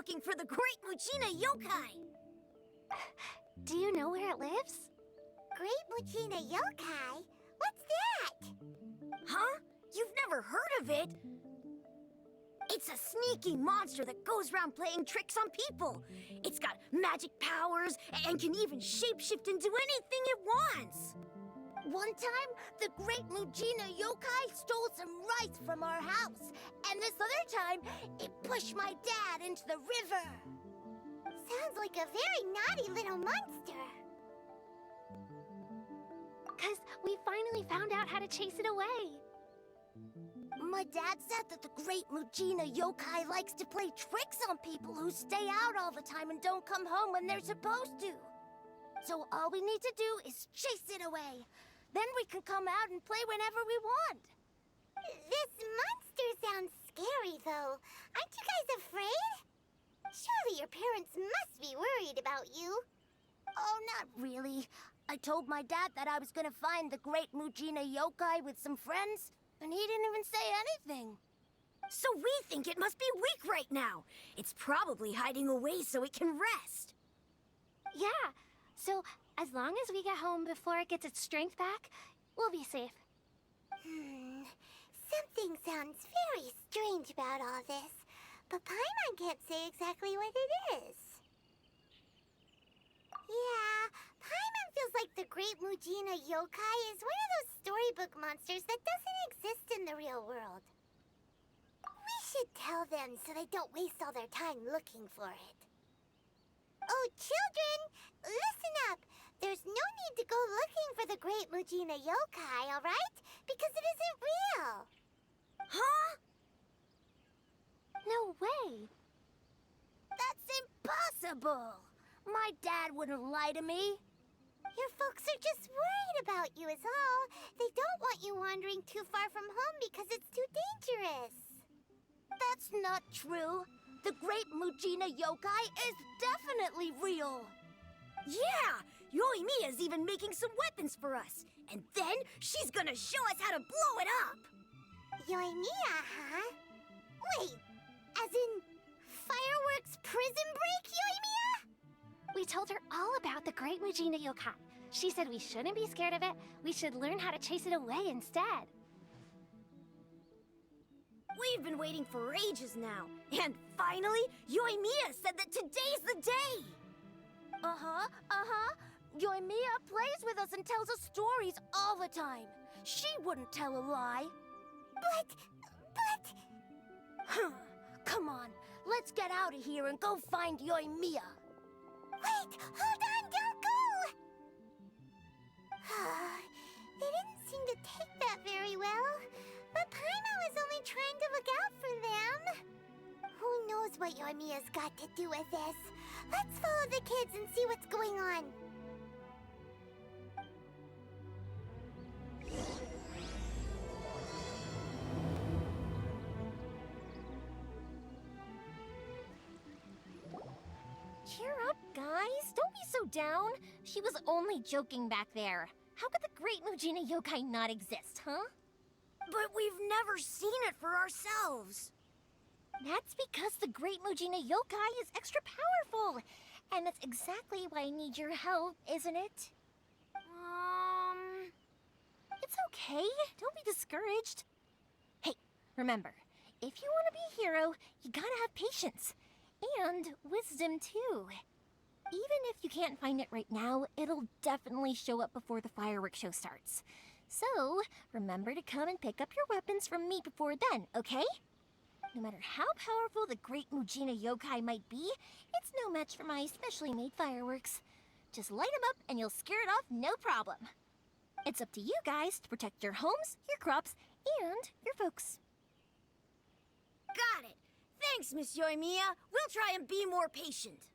looking for the Great Muchina Yokai! Do you know where it lives? Great Muchina Yokai? What's that? Huh? You've never heard of it? It's a sneaky monster that goes around playing tricks on people. It's got magic powers and can even shapeshift into anything it wants. One time, the Great Muchina Yokai stole some rice from our house. And this other time, it pushed my dad into the river. Sounds like a very naughty little monster. 'Cause we finally found out how to chase it away. My dad said that the Great Muchina Yokai likes to play tricks on people who stay out all the time and don't come home when they're supposed to. So all we need to do is chase it away. Then we can come out and play whenever we want. This monster sounds scary, though. Aren't you guys afraid? Surely your parents must be worried about you. Oh, not really. I told my dad that I was gonna find the Great Muchina Yokai with some friends, and he didn't even say anything. So we think it must be weak right now. It's probably hiding away so it can rest. Yeah, so as long as we get home before it gets its strength back, we'll be safe. Something sounds very strange about all this, but Paimon can't say exactly what it is. Yeah, Paimon feels like the Great Muchina Yokai is one of those storybook monsters that doesn't exist in the real world. We should tell them so they don't waste all their time looking for it. Oh, children, listen up. There's no need to go looking for the Great Muchina Yokai, all right? Because it isn't real. Huh? No way! That's impossible! My dad wouldn't lie to me. Your folks are just worried about you is all. They don't want you wandering too far from home because it's too dangerous. That's not true. The Great Muchina Yokai is definitely real. Yeah! Yoimiya's even making some weapons for us. And then she's gonna show us how to blow it up! Yoimiya, huh? Wait, as in fireworks prison break, Yoimiya? We told her all about the Great Muchina Yokai. She said we shouldn't be scared of it. We should learn how to chase it away instead. We've been waiting for ages now. And finally, Yoimiya said that today's the day! Yoimiya plays with us and tells us stories all the time. She wouldn't tell a lie. But... Come on, let's get out of here and go find Yoimiya. Wait, hold on, don't go! They didn't seem to take that very well. But Paimon was only trying to look out for them. Who knows what Yoimiya's got to do with this? Let's follow the kids and see what's going on. Cheer up, guys. Don't be so down. She was only joking back there. How could the Great Muchina Yokai not exist, huh? But we've never seen it for ourselves. That's because the Great Muchina Yokai is extra powerful. And that's exactly why I need your help, isn't it? It's okay. Don't be discouraged. Hey, remember, if you want to be a hero, you gotta have patience. And wisdom, too. Even if you can't find it right now, it'll definitely show up before the fireworks show starts. So, remember to come and pick up your weapons from me before then, okay? No matter how powerful the Great Muchina Yokai might be, it's no match for my specially made fireworks. Just light them up and you'll scare it off no problem. It's up to you guys to protect your homes, your crops, and your folks. Got it! Thanks, Miss Yoimiya. We'll try and be more patient.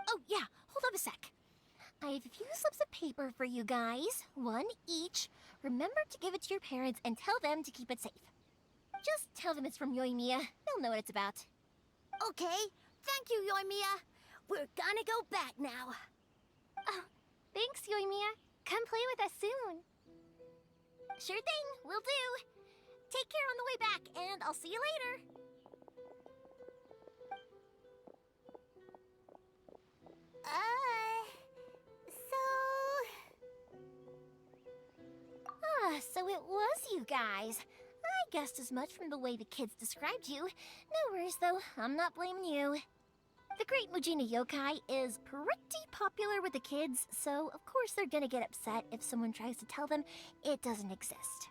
Oh, yeah, hold on a sec. I have a few slips of paper for you guys, one each. Remember to give it to your parents and tell them to keep it safe. Just tell them it's from Yoimiya. They'll know what it's about. Okay, thank you, Yoimiya. We're gonna go back now. Oh, thanks, Yoimiya. Come play with us soon. Sure thing, will do. Take care on the way back, and I'll see you later. So it was you guys. I guessed as much from the way the kids described you. No worries, though. I'm not blaming you. The Great Mujina Yokai is pretty popular with the kids, so of course they're gonna get upset if someone tries to tell them it doesn't exist.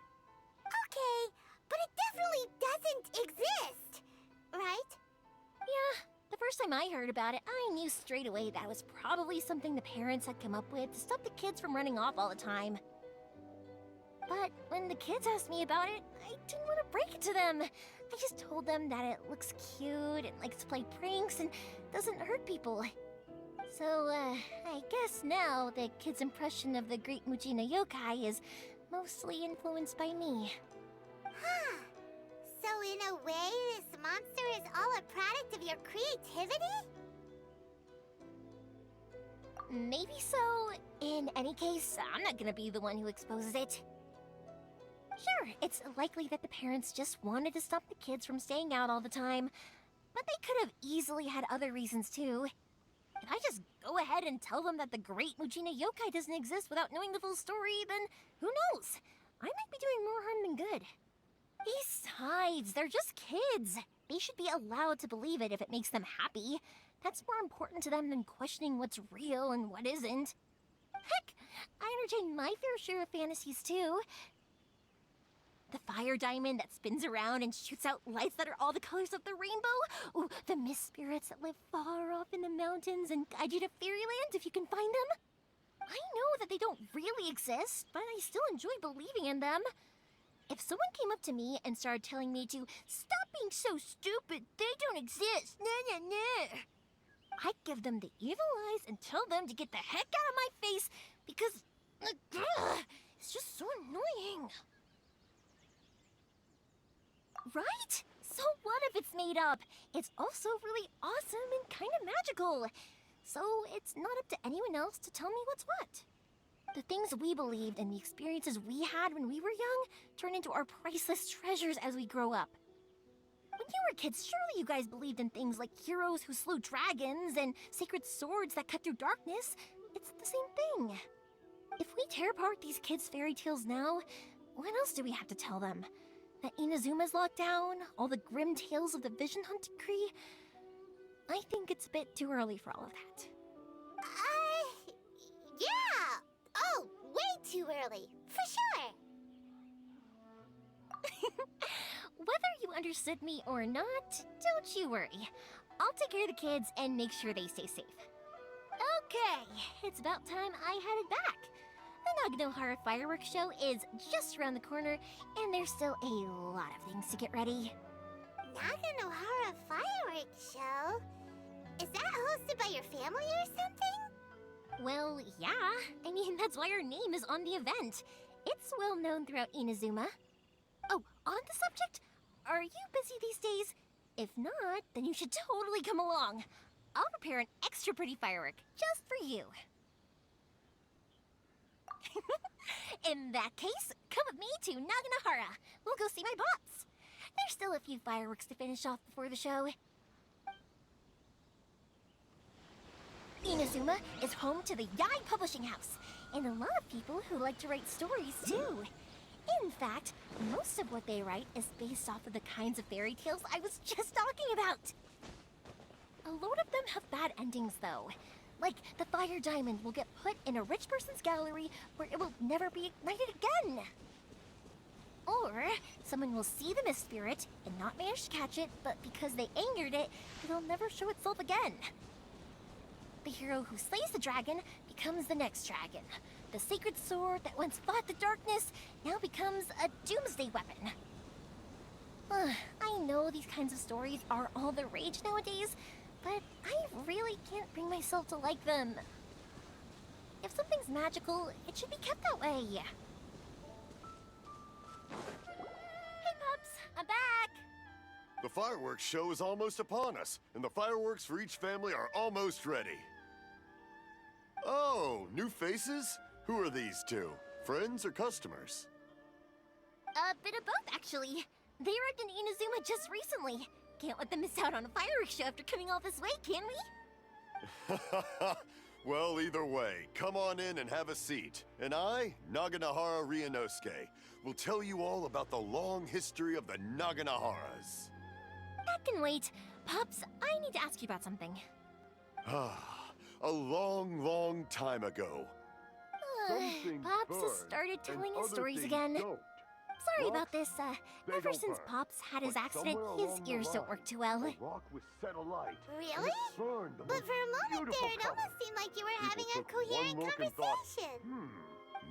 Okay, but it definitely doesn't exist, right? Yeah, the first time I heard about it, I knew straight away that was probably something the parents had come up with to stop the kids from running off all the time. But when the kids asked me about it, I didn't want to break it to them. I just told them that it looks cute and likes to play pranks and doesn't hurt people. So, I guess now the kids' impression of the Great Mujina Yokai is mostly influenced by me. Huh. So in a way, this monster is all a product of your creativity? Maybe so. In any case, I'm not gonna be the one who exposes it. Sure, it's likely that the parents just wanted to stop the kids from staying out all the time, but they could have easily had other reasons too. If I just go ahead and tell them that the Great Mujina Yokai doesn't exist without knowing the full story, then who knows? I might be doing more harm than good. Besides, they're just kids. They should be allowed to believe it if it makes them happy. That's more important to them than questioning what's real and what isn't. Heck, I entertain my fair share of fantasies too. The fire diamond that spins around and shoots out lights that are all the colors of the rainbow. Ooh, the mist spirits that live far off in the mountains and guide you to fairyland if you can find them. I know that they don't really exist, but I still enjoy believing in them. If someone came up to me and started telling me to stop being so stupid, they don't exist, I'd give them the evil eyes and tell them to get the heck out of my face because it's just so annoying. Right? So what if it's made up? It's also really awesome and kind of magical. So it's not up to anyone else to tell me what's what. The things we believed and the experiences we had when we were young turn into our priceless treasures as we grow up. When you were kids, surely you guys believed in things like heroes who slew dragons and sacred swords that cut through darkness. It's the same thing. If we tear apart these kids' fairy tales now, what else do we have to tell them? That Inazuma's locked down? All the grim tales of the Vision Hunt Decree? I think it's a bit too early for all of that. Yeah! Oh, way too early, for sure! Whether you understood me or not, don't you worry. I'll take care of the kids and make sure they stay safe. Okay, it's about time I headed back. The Naganohara fireworks show is just around the corner, and there's still a lot of things to get ready. Naganohara fireworks show? Is that hosted by your family or something? Well, yeah. I mean, that's why our name is on the event. It's well known throughout Inazuma. Oh, on the subject, are you busy these days? If not, then you should totally come along. I'll prepare an extra pretty firework just for you. In that case, come with me to Naganohara. We'll go see my bots. There's still a few fireworks to finish off before the show. Inazuma is home to the Yai Publishing House, and a lot of people who like to write stories too. In fact, most of what they write is based off of the kinds of fairy tales I was just talking about. A load of them have bad endings though. Like, the fire diamond will get put in a rich person's gallery where it will never be ignited again. Or, someone will see the mist spirit and not manage to catch it, but because they angered it, it'll never show itself again. The hero who slays the dragon becomes the next dragon. The sacred sword that once fought the darkness now becomes a doomsday weapon. I know these kinds of stories are all the rage nowadays, but I really can't bring myself to like them. If something's magical, it should be kept that way. Hey, pups, I'm back. The fireworks show is almost upon us, and the fireworks for each family are almost ready. Oh, new faces? Who are these two? Friends or customers? A bit of both, actually. They arrived in Inazuma just recently. Can't let them miss out on a fireworks show after coming all this way, can we? Well, either way, come on in and have a seat. And I, Naganahara Ryunosuke, will tell you all about the long history of the Naganaharas. That can wait. Pops, I need to ask you about something. A long, long time ago. Pops has started telling his stories again. Sorry about this. Ever since Pops had his accident, his ears don't work too well. Really? But for a moment there, it almost seemed like you were having a coherent conversation.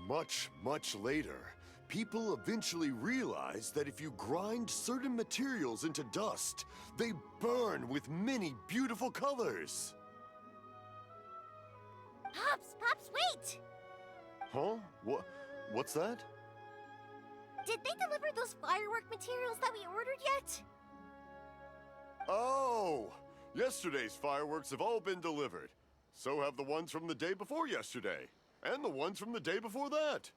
Much, much later, people eventually realized that if you grind certain materials into dust, they burn with many beautiful colors. Pops, wait! Huh? What's that? Did they deliver those firework materials that we ordered yet? Oh! Yesterday's fireworks have all been delivered. So have the ones from the day before yesterday. And the ones from the day before that.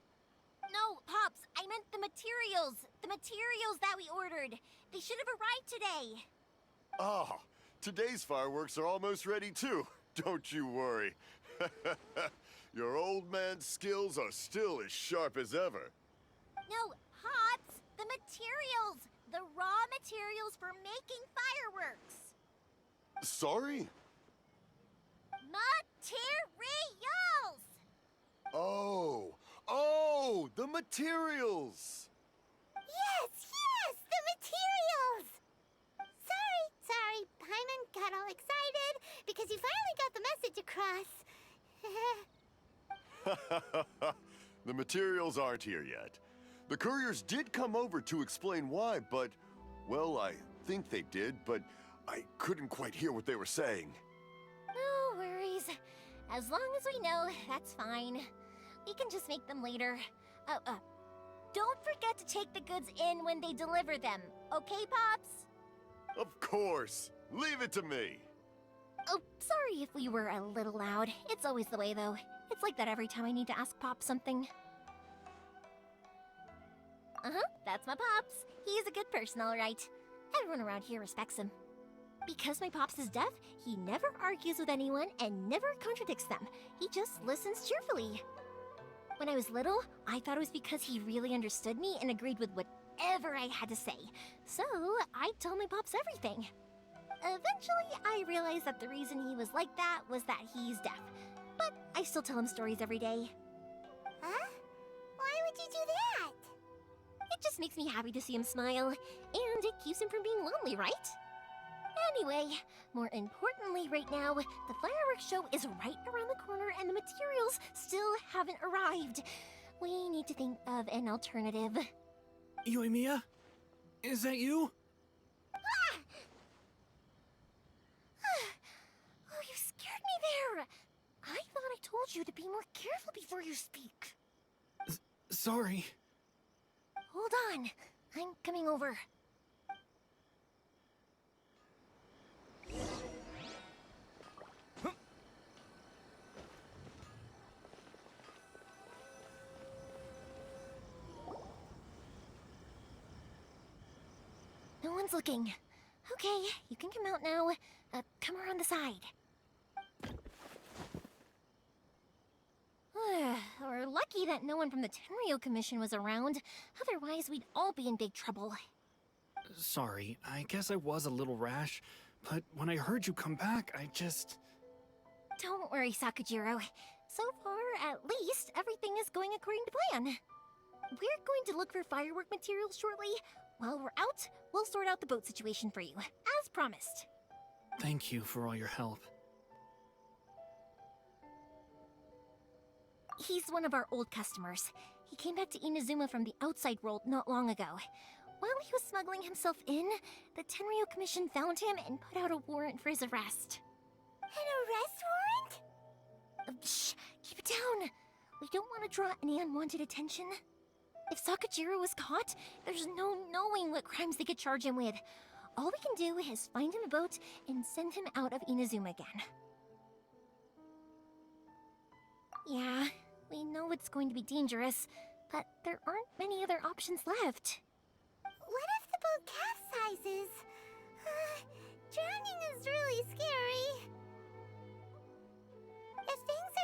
No, Pops, I meant the materials. The materials that we ordered. They should have arrived today. Ah, today's fireworks are almost ready too. Don't you worry. Your old man's skills are still as sharp as ever. No, Pops, the materials. The raw materials for making fireworks. Sorry? Materials! Oh, the materials! Yes, the materials! Sorry, Paimon got all excited because you finally got the message across. The materials aren't here yet. The couriers did come over to explain why, but, well, I think they did, but I couldn't quite hear what they were saying. No worries. As long as we know, that's fine. We can just make them later. Don't forget to take the goods in when they deliver them, okay, Pops? Of course. Leave it to me. Oh, sorry if we were a little loud. It's always the way, though. It's like that every time I need to ask Pops something. That's my Pops. He's a good person, all right. Everyone around here respects him. Because my Pops is deaf, he never argues with anyone and never contradicts them. He just listens cheerfully. When I was little, I thought it was because he really understood me and agreed with whatever I had to say. So, I'd tell my Pops everything. Eventually, I realized that the reason he was like that was that he's deaf. But I still tell him stories every day. Huh? Why would you do that? It just makes me happy to see him smile, and it keeps him from being lonely, right? Anyway, more importantly right now, the fireworks show is right around the corner and the materials still haven't arrived. We need to think of an alternative. Yoimiya? Is that you? Oh, you scared me there! I thought I told you to be more careful before you speak. Sorry. Hold on, I'm coming over. No one's looking. Okay, you can come out now. Come around the side. We're lucky that no one from the Tenryo Commission was around. Otherwise, we'd all be in big trouble. Sorry, I guess I was a little rash, but when I heard you come back, I just... Don't worry, Sakujiro. So far, at least, everything is going according to plan. We're going to look for firework materials shortly. While we're out, we'll sort out the boat situation for you, as promised. Thank you for all your help. He's one of our old customers. He came back to Inazuma from the outside world not long ago. While he was smuggling himself in, the Tenryo Commission found him and put out a warrant for his arrest. An arrest warrant? Shh! Keep it down! We don't want to draw any unwanted attention. If Sakujiro was caught, there's no knowing what crimes they could charge him with. All we can do is find him a boat and send him out of Inazuma again. Yeah, we know it's going to be dangerous, but there aren't many other options left. What if the boat capsizes? Drowning is really scary. If things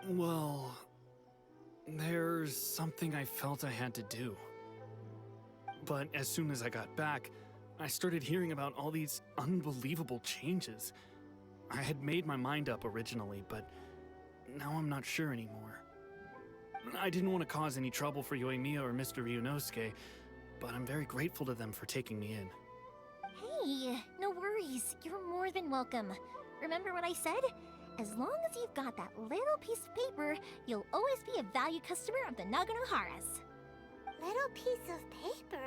Well, there's something I felt I had to do. But as soon as I got back, I started hearing about all these unbelievable changes. I had made my mind up originally, but now I'm not sure anymore. I didn't want to cause any trouble for Yoimiya or Mr. Ryunosuke, but I'm very grateful to them for taking me in. Hey, no worries. You're more than welcome. Remember what I said? As long as you've got that little piece of paper, you'll always be a valued customer of the Naganoharas. Little piece of paper?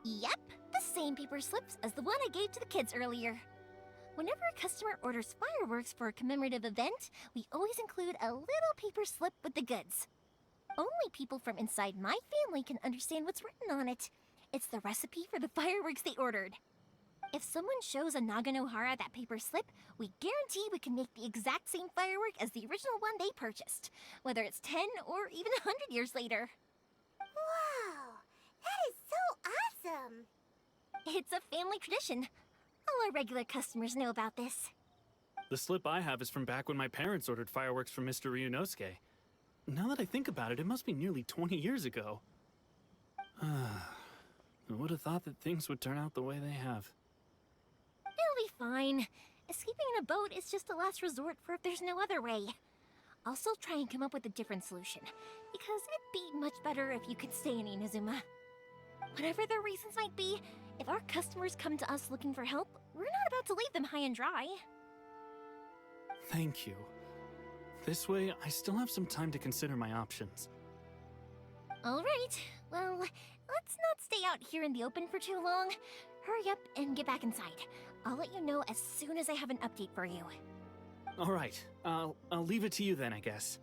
Yep, the same paper slips as the one I gave to the kids earlier. Whenever a customer orders fireworks for a commemorative event, we always include a little paper slip with the goods. Only people from inside my family can understand what's written on it. It's the recipe for the fireworks they ordered. If someone shows a Naganohara that paper slip, we guarantee we can make the exact same firework as the original one they purchased, whether it's 10 or even 100 years later. Wow, that is so awesome! It's a family tradition. All our regular customers know about this. The slip I have is from back when my parents ordered fireworks from Mr. Ryunosuke. Now that I think about it, it must be nearly 20 years ago. I would have thought that things would turn out the way they have. It'll be fine. Escaping in a boat is just a last resort for if there's no other way. I'll still try and come up with a different solution, because it'd be much better if you could stay in Inazuma. Whatever their reasons might be, if our customers come to us looking for help, we're not about to leave them high and dry. Thank you. This way, I still have some time to consider my options. All right, well, let's not stay out here in the open for too long. Hurry up and get back inside. I'll let you know as soon as I have an update for you. All right, I'll leave it to you then, I guess.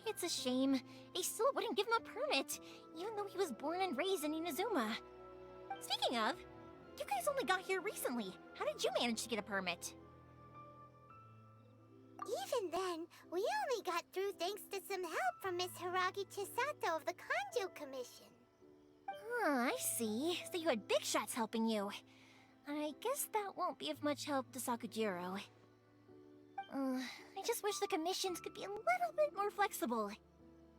It's a shame. They still wouldn't give him a permit, even though he was born and raised in Inazuma. Speaking of, you guys only got here recently. How did you manage to get a permit? Even then, we only got through thanks to some help from Miss Hiragi Chisato of the Kanjo Commission. I see. So you had big shots helping you. I guess that won't be of much help to Sakujiro. I just wish the commissions could be a little bit more flexible.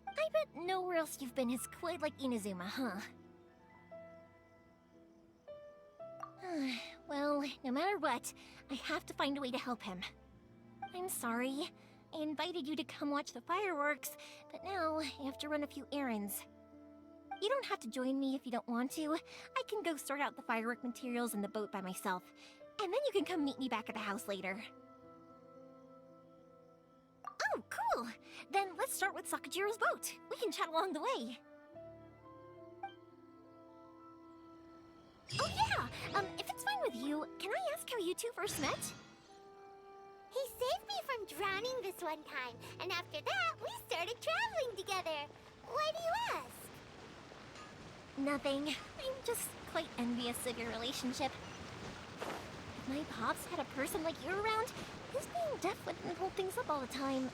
I bet nowhere else you've been is quite like Inazuma, huh? Well, no matter what, I have to find a way to help him. I'm sorry. I invited you to come watch the fireworks, but now I have to run a few errands. You don't have to join me if you don't want to. I can go sort out the firework materials in the boat by myself, and then you can come meet me back at the house later. Oh, cool! Then let's start with Sakujiro's boat. We can chat along the way. Oh yeah! If it's fine with you, can I ask how you two first met? He saved me from drowning this one time, and after that, we started traveling together. Why do you ask? Nothing. I'm just quite envious of your relationship. If my pops had a person like you around, his being deaf wouldn't hold things up all the time.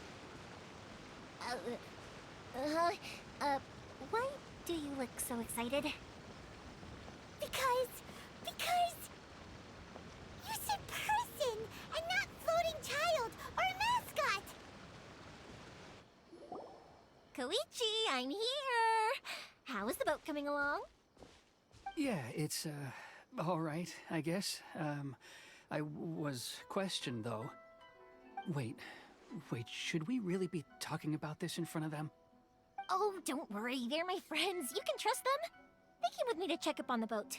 Why do you look so excited? Because you said person and not floating child or mascot. Koichi, I'm here! How is the boat coming along? Yeah, it's, all right, I guess. I was questioned, though. Wait, should we really be talking about this in front of them? Oh, don't worry, they're my friends. You can trust them. They came with me to check up on the boat.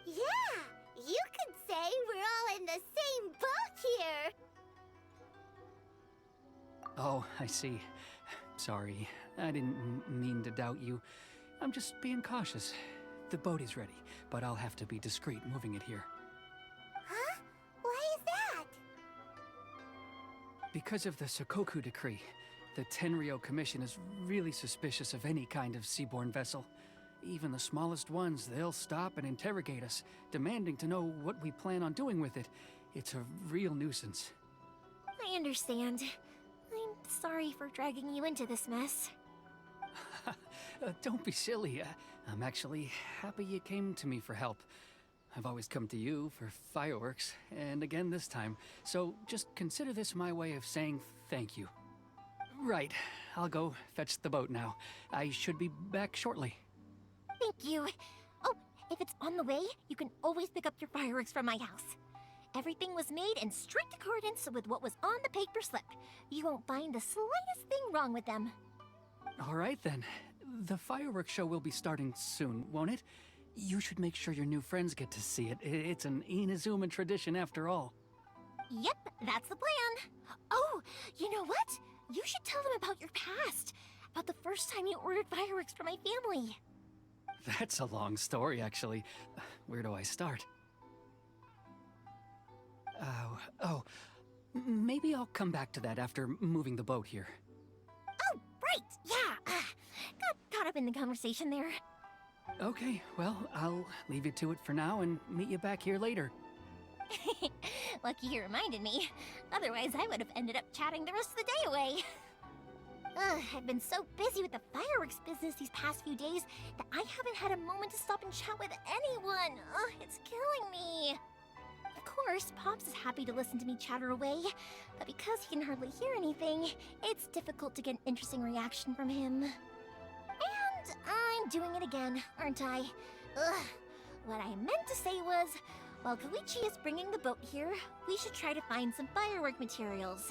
Yeah, you could say we're all in the same boat here. Oh, I see. Sorry, I didn't mean to doubt you. I'm just being cautious. The boat is ready, but I'll have to be discreet moving it here. Huh? Why is that? Because of the Sokoku decree, the Tenryou Commission is really suspicious of any kind of seaborne vessel. Even the smallest ones, they'll stop and interrogate us, demanding to know what we plan on doing with it. It's a real nuisance. I understand. I'm sorry for dragging you into this mess. Don't be silly. I'm actually happy you came to me for help. I've always come to you for fireworks, and again this time, so just consider this my way of saying thank you. Right, I'll go fetch the boat now. I should be back shortly. Thank you. Oh, if it's on the way, you can always pick up your fireworks from my house. Everything was made in strict accordance with what was on the paper slip. You won't find the slightest thing wrong with them. All right then. The fireworks show will be starting soon, won't it? You should make sure your new friends get to see it. It's an Inazuma tradition after all. Yep, that's the plan. Oh, you know what? You should tell them about your past. About the first time you ordered fireworks for my family. That's a long story, actually. Where do I start? Maybe I'll come back to that after moving the boat here. Oh, right, yeah. Got caught up in the conversation there. Okay, well, I'll leave you to it for now and meet you back here later. Lucky you reminded me. Otherwise, I would have ended up chatting the rest of the day away. I've been so busy with the fireworks business these past few days that I haven't had a moment to stop and chat with anyone. It's killing me. Of course, Pops is happy to listen to me chatter away, but because he can hardly hear anything, it's difficult to get an interesting reaction from him. And I'm doing it again, aren't I? What I meant to say was, while Koichi is bringing the boat here, we should try to find some firework materials.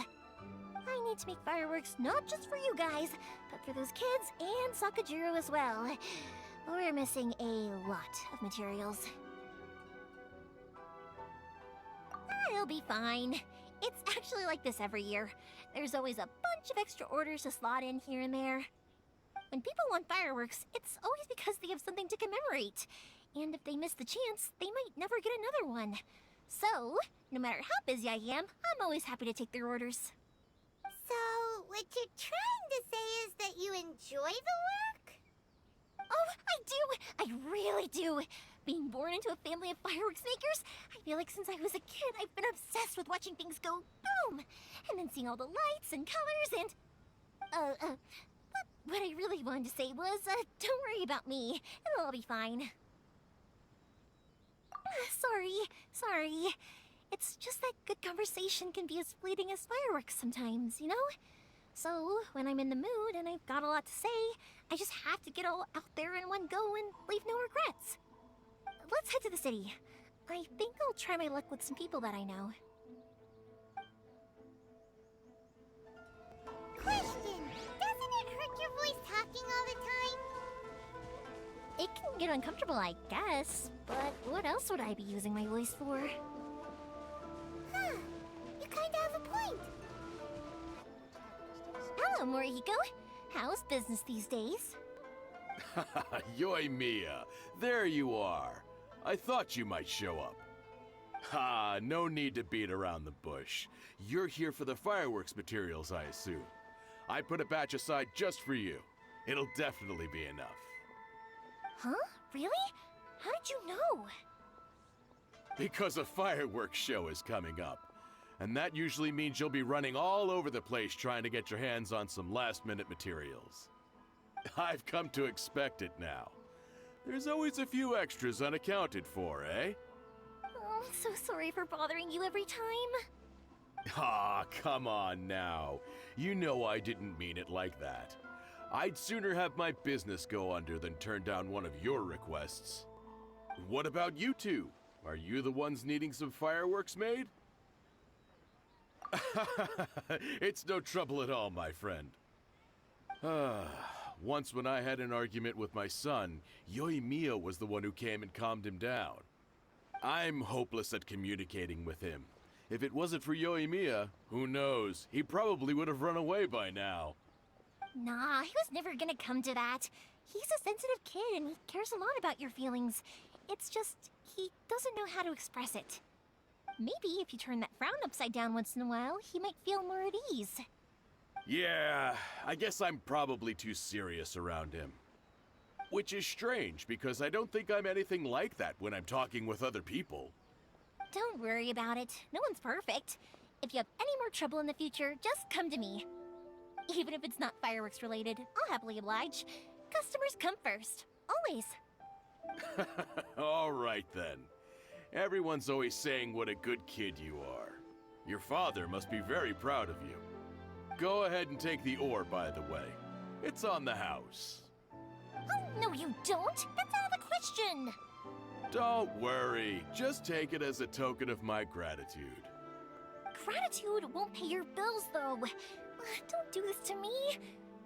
I need to make fireworks not just for you guys, but for those kids and Sakajiro as well. We're missing a lot of materials. It'll be fine. It's actually like this every year. There's always a bunch of extra orders to slot in here and there. When people want fireworks, it's always because they have something to commemorate. And if they miss the chance, they might never get another one. So, no matter how busy I am, I'm always happy to take their orders. So, what you're trying to say is that you enjoy the work? Oh, I do! I really do! Being born into a family of fireworks makers, I feel like since I was a kid, I've been obsessed with watching things go boom! And then seeing all the lights and colors and... What I really wanted to say was, don't worry about me. It'll all be fine. Sorry. It's just that good conversation can be as fleeting as fireworks sometimes, you know? So, when I'm in the mood and I've got a lot to say, I just have to get all out there in one go and leave no regrets. Let's head to the city. I think I'll try my luck with some people that I know. Question! Doesn't it hurt your voice talking all the time? It can get uncomfortable, I guess, but what else would I be using my voice for? Huh. You kinda have a point. Hello, Morihiko. How's business these days? Yoimiya, there you are. I thought you might show up. Ha, no need to beat around the bush. You're here for the fireworks materials, I assume. I put a batch aside just for you. It'll definitely be enough. Huh? Really? How did you know? Because a fireworks show is coming up. And that usually means you'll be running all over the place trying to get your hands on some last-minute materials. I've come to expect it now. There's always a few extras unaccounted for, eh? Oh, I'm so sorry for bothering you every time. Ah, come on now. You know I didn't mean it like that. I'd sooner have my business go under than turn down one of your requests. What about you two? Are you the ones needing some fireworks made? It's no trouble at all, my friend. Once when I had an argument with my son, Yoimiya was the one who came and calmed him down. I'm hopeless at communicating with him. If it wasn't for Yoimiya, who knows, he probably would have run away by now. Nah, he was never gonna come to that. He's a sensitive kid and he cares a lot about your feelings. It's just, he doesn't know how to express it. Maybe if you turn that frown upside down once in a while, he might feel more at ease. Yeah, I guess I'm probably too serious around him. Which is strange, because I don't think I'm anything like that when I'm talking with other people. Don't worry about it. No one's perfect. If you have any more trouble in the future, just come to me. Even if it's not fireworks related, I'll happily oblige. Customers come first. Always. All right then. Everyone's always saying what a good kid you are. Your father must be very proud of you. Go ahead and take the ore, by the way. It's on the house. Oh, no you don't! That's out of the question! Don't worry. Just take it as a token of my gratitude. Gratitude won't pay your bills, though. Don't do this to me.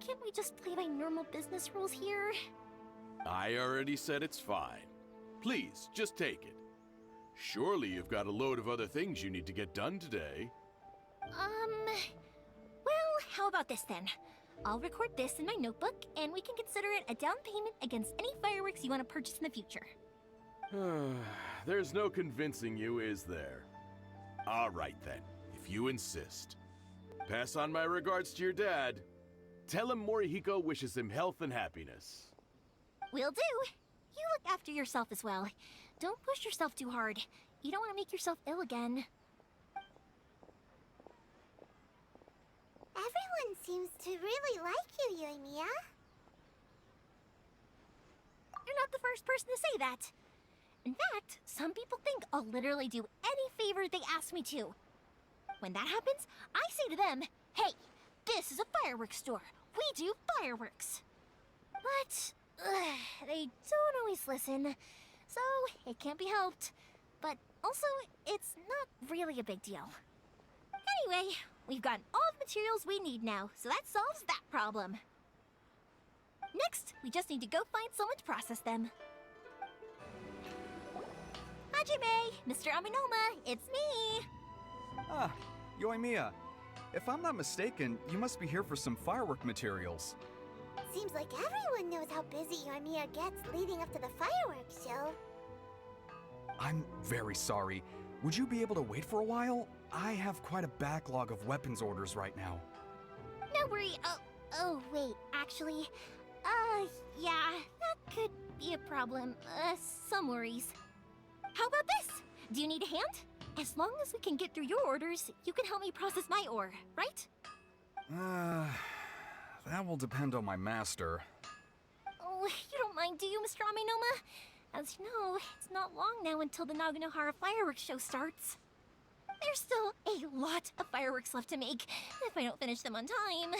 Can't we just play by normal business rules here? I already said it's fine. Please, just take it. Surely you've got a load of other things you need to get done today. Well, how about this then? I'll record this in my notebook, and we can consider it a down payment against any fireworks you want to purchase in the future. There's no convincing you, is there? All right then, if you insist. Pass on my regards to your dad. Tell him Morihiko wishes him health and happiness. Will do. You look after yourself as well. Don't push yourself too hard. You don't want to make yourself ill again. Everyone seems to really like you, Yoimiya. You're not the first person to say that. In fact, some people think I'll literally do any favor they ask me to. When that happens, I say to them, hey, this is a fireworks store. We do fireworks. But they don't always listen, so it can't be helped. But also, it's not really a big deal. Anyway, we've gotten all the materials we need now, so that solves that problem. Next, we just need to go find someone to process them. Hajime, Mr. Aminoma, it's me! Ah, Yoimiya. If I'm not mistaken, you must be here for some firework materials. Seems like everyone knows how busy Yoimiya gets leading up to the fireworks show. I'm very sorry. Would you be able to wait for a while? I have quite a backlog of weapons orders right now. No worry. Oh, wait, actually, yeah, that could be a problem. Some worries. How about this? Do you need a hand? As long as we can get through your orders, you can help me process my ore, right? That will depend on my master. Oh, you don't mind, do you, Mr. Aminoma? As you know, it's not long now until the Naganohara fireworks show starts. There's still a lot of fireworks left to make, if I don't finish them on time.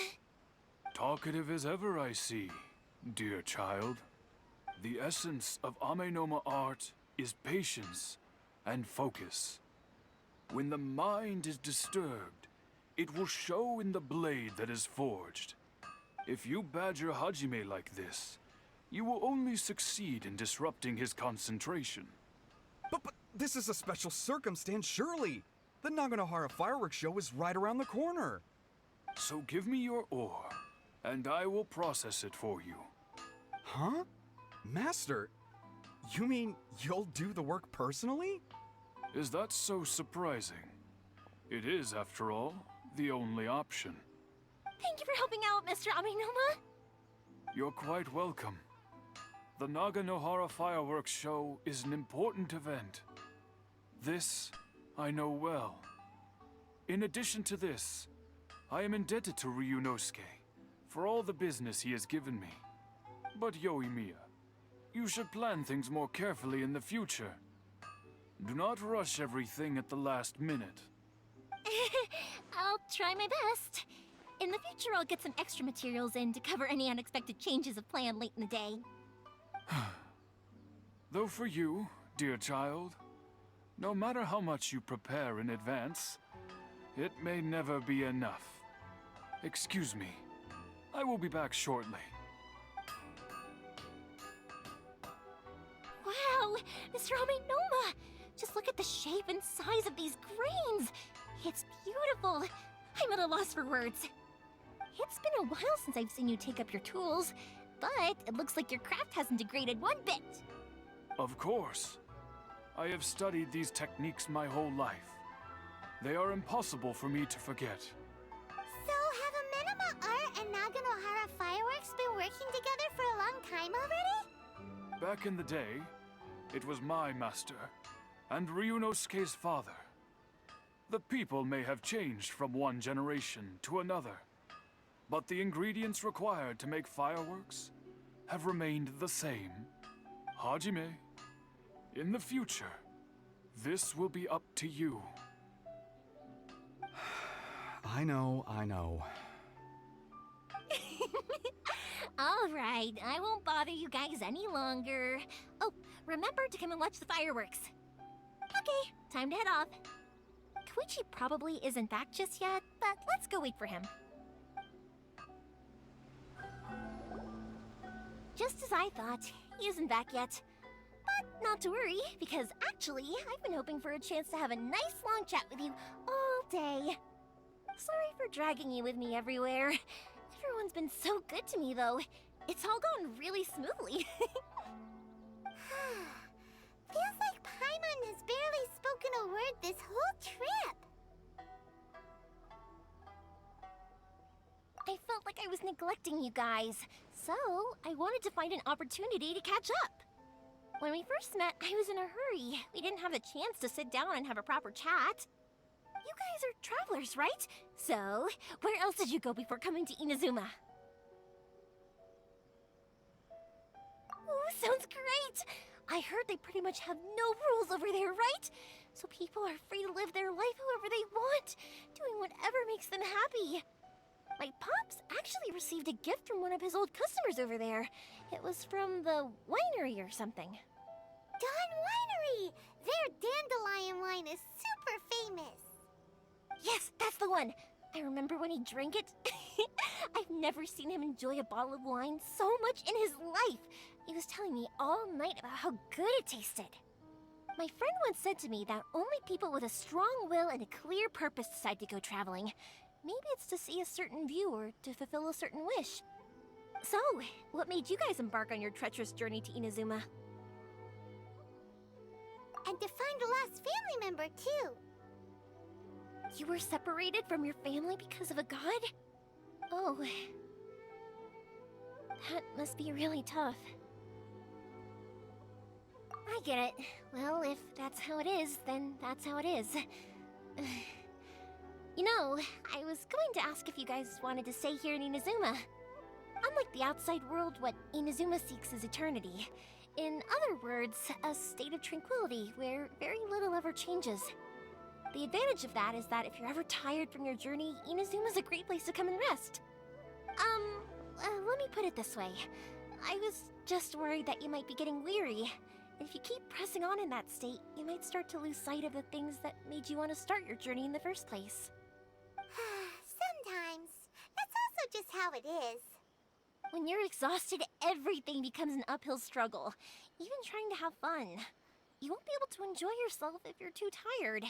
Talkative as ever, I see, dear child. The essence of Amenoma art is patience and focus. When the mind is disturbed, it will show in the blade that is forged. If you badger Hajime like this, you will only succeed in disrupting his concentration. But this is a special circumstance, surely. The Naganohara fireworks show is right around the corner. So give me your ore, and I will process it for you. Huh? Master, you mean you'll do the work personally? Is that so surprising? It is, after all, the only option. Thank you for helping out, Mr. Aminoma. You're quite welcome. The Naganohara fireworks show is an important event. This I know well. In addition to this, I am indebted to Ryunosuke for all the business he has given me. But Yoimiya, you should plan things more carefully in the future. Do not rush everything at the last minute. I'll try my best. In the future, I'll get some extra materials in to cover any unexpected changes of plan late in the day. Though for you, dear child, no matter how much you prepare in advance, it may never be enough. Excuse me. I will be back shortly. Wow, Mr. Aminoma! Just look at the shape and size of these grains! It's beautiful! I'm at a loss for words. It's been a while since I've seen you take up your tools, but it looks like your craft hasn't degraded one bit. Of course. I have studied these techniques my whole life. They are impossible for me to forget. So, have Amenoma Art and Naganohara Fireworks been working together for a long time already? Back in the day, it was my master, and Ryunosuke's father. The people may have changed from one generation to another, but the ingredients required to make fireworks have remained the same. Hajime, in the future, This will be up to you. I know, I know. All right, I won't bother you guys any longer. Oh, remember to come and watch the fireworks. Okay, time to head off. Koichi probably isn't back just yet, but let's go wait for him. Just as I thought, he isn't back yet. But not to worry, because actually, I've been hoping for a chance to have a nice long chat with you all day. Sorry for dragging you with me everywhere. Everyone's been so good to me, though. It's all gone really smoothly. Feels like Paimon has barely spoken a word this whole trip. I felt like I was neglecting you guys, so I wanted to find an opportunity to catch up. When we first met, I was in a hurry. We didn't have a chance to sit down and have a proper chat. You guys are travelers, right? So, where else did you go before coming to Inazuma? Ooh, sounds great! I heard they pretty much have no rules over there, right? So people are free to live their life however they want, doing whatever makes them happy. My pops actually received a gift from one of his old customers over there. It was from the winery or something. Dawn Winery! Their dandelion wine is super famous. Yes, that's the one. I remember when he drank it. I've never seen him enjoy a bottle of wine so much in his life. He was telling me all night about how good it tasted. My friend once said to me that only people with a strong will and a clear purpose decide to go traveling. Maybe it's to see a certain view or to fulfill a certain wish. So, what made you guys embark on your treacherous journey to Inazuma? And to find a lost family member, too. You were separated from your family because of a god? Oh. That must be really tough. I get it. Well, if that's how it is, then that's how it is. You know, I was going to ask if you guys wanted to stay here in Inazuma. Unlike the outside world, what Inazuma seeks is eternity. In other words, a state of tranquility where very little ever changes. The advantage of that is that if you're ever tired from your journey, Inazuma's a great place to come and rest. Let me put it this way. I was just worried that you might be getting weary. If you keep pressing on in that state, you might start to lose sight of the things that made you want to start your journey in the first place. Sometimes. That's also just how it is. When you're exhausted, everything becomes an uphill struggle. Even trying to have fun. You won't be able to enjoy yourself if you're too tired.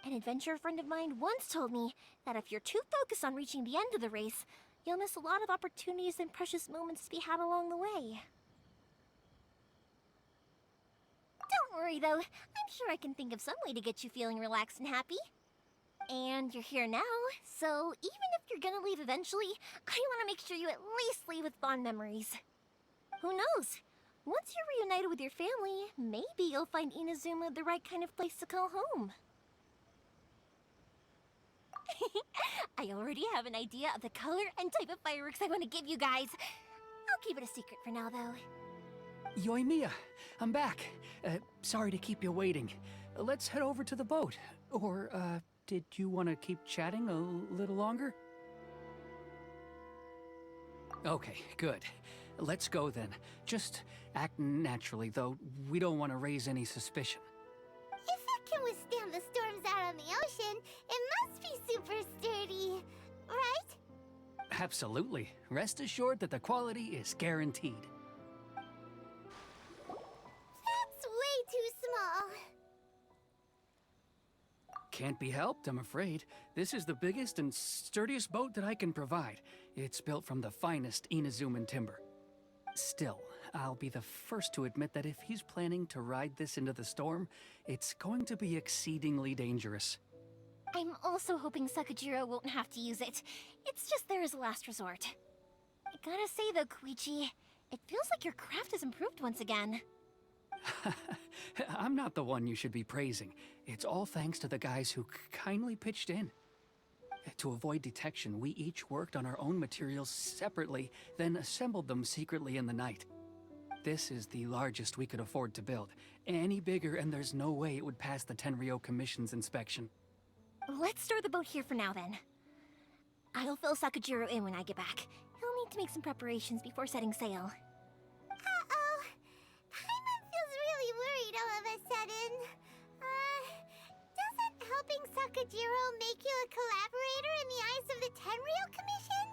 An adventurer friend of mine once told me that if you're too focused on reaching the end of the race, you'll miss a lot of opportunities and precious moments to be had along the way. Don't worry though, I'm sure I can think of some way to get you feeling relaxed and happy. And you're here now, so even if you're gonna leave eventually, I want to make sure you at least leave with fond memories. Who knows? Once you're reunited with your family, maybe you'll find Inazuma the right kind of place to call home. I already have an idea of the color and type of fireworks I want to give you guys. I'll keep it a secret for now, though. Yoimiya, I'm back. Sorry to keep you waiting. Let's head over to the boat. Or, did you want to keep chatting a little longer? Okay, good. Let's go then. Just act naturally, though we don't want to raise any suspicion. If it can withstand the storms out on the ocean, it must be super sturdy, right? Absolutely. Rest assured that the quality is guaranteed. That's way too small. Can't be helped, I'm afraid. This is the biggest and sturdiest boat that I can provide. It's built from the finest Inazuman timber. Still, I'll be the first to admit that if he's planning to ride this into the storm, it's going to be exceedingly dangerous. I'm also hoping Sakajiro won't have to use it. It's just there as a last resort. I gotta say though, Koichi, it feels like your craft has improved once again. I'm not the one you should be praising. It's all thanks to the guys who kindly pitched in. To avoid detection, we each worked on our own materials separately, then assembled them secretly in the night. This is the largest we could afford to build. Any bigger, and there's no way it would pass the Tenryou Commission's inspection. Let's store the boat here for now, then. I'll fill Sakujiro in when I get back. He'll need to make some preparations before setting sail. Uh-oh. Paimon feels really worried all of a sudden. Doesn't helping Sakujiro make you a collaborator in the eyes of the Tenryou Commission?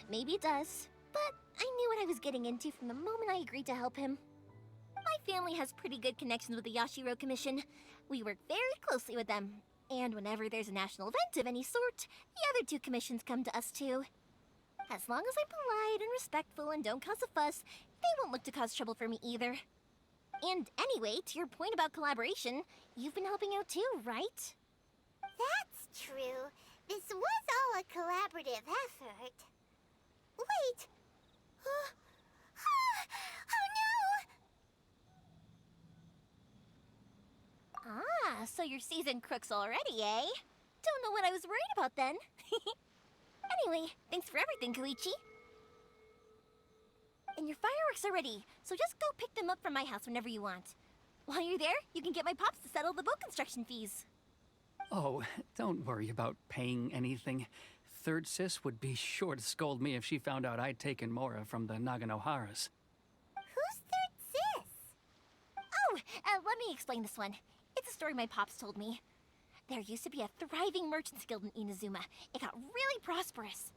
Maybe it does, but I knew what I was getting into from the moment I agreed to help him. My family has pretty good connections with the Yashiro Commission. We work very closely with them, and whenever there's a national event of any sort, the other two commissions come to us too. As long as I'm polite and respectful and don't cause a fuss, they won't look to cause trouble for me either. And anyway, to your point about collaboration, you've been helping out too, right? That's true. This was all a collaborative effort. Wait! Oh no! Ah, so you're seasoned crooks already, eh? Don't know what I was worried about then. Anyway, thanks for everything, Koichi. And your fireworks are ready, so just go pick them up from my house whenever you want. While you're there, you can get my pops to settle the boat construction fees. Oh, don't worry about paying anything. Third Sis would be sure to scold me if she found out I'd taken Mora from the Naganoharas. Who's Third Sis? Oh, let me explain this one. It's a story my pops told me. There used to be a thriving merchants guild in Inazuma. It got really prosperous.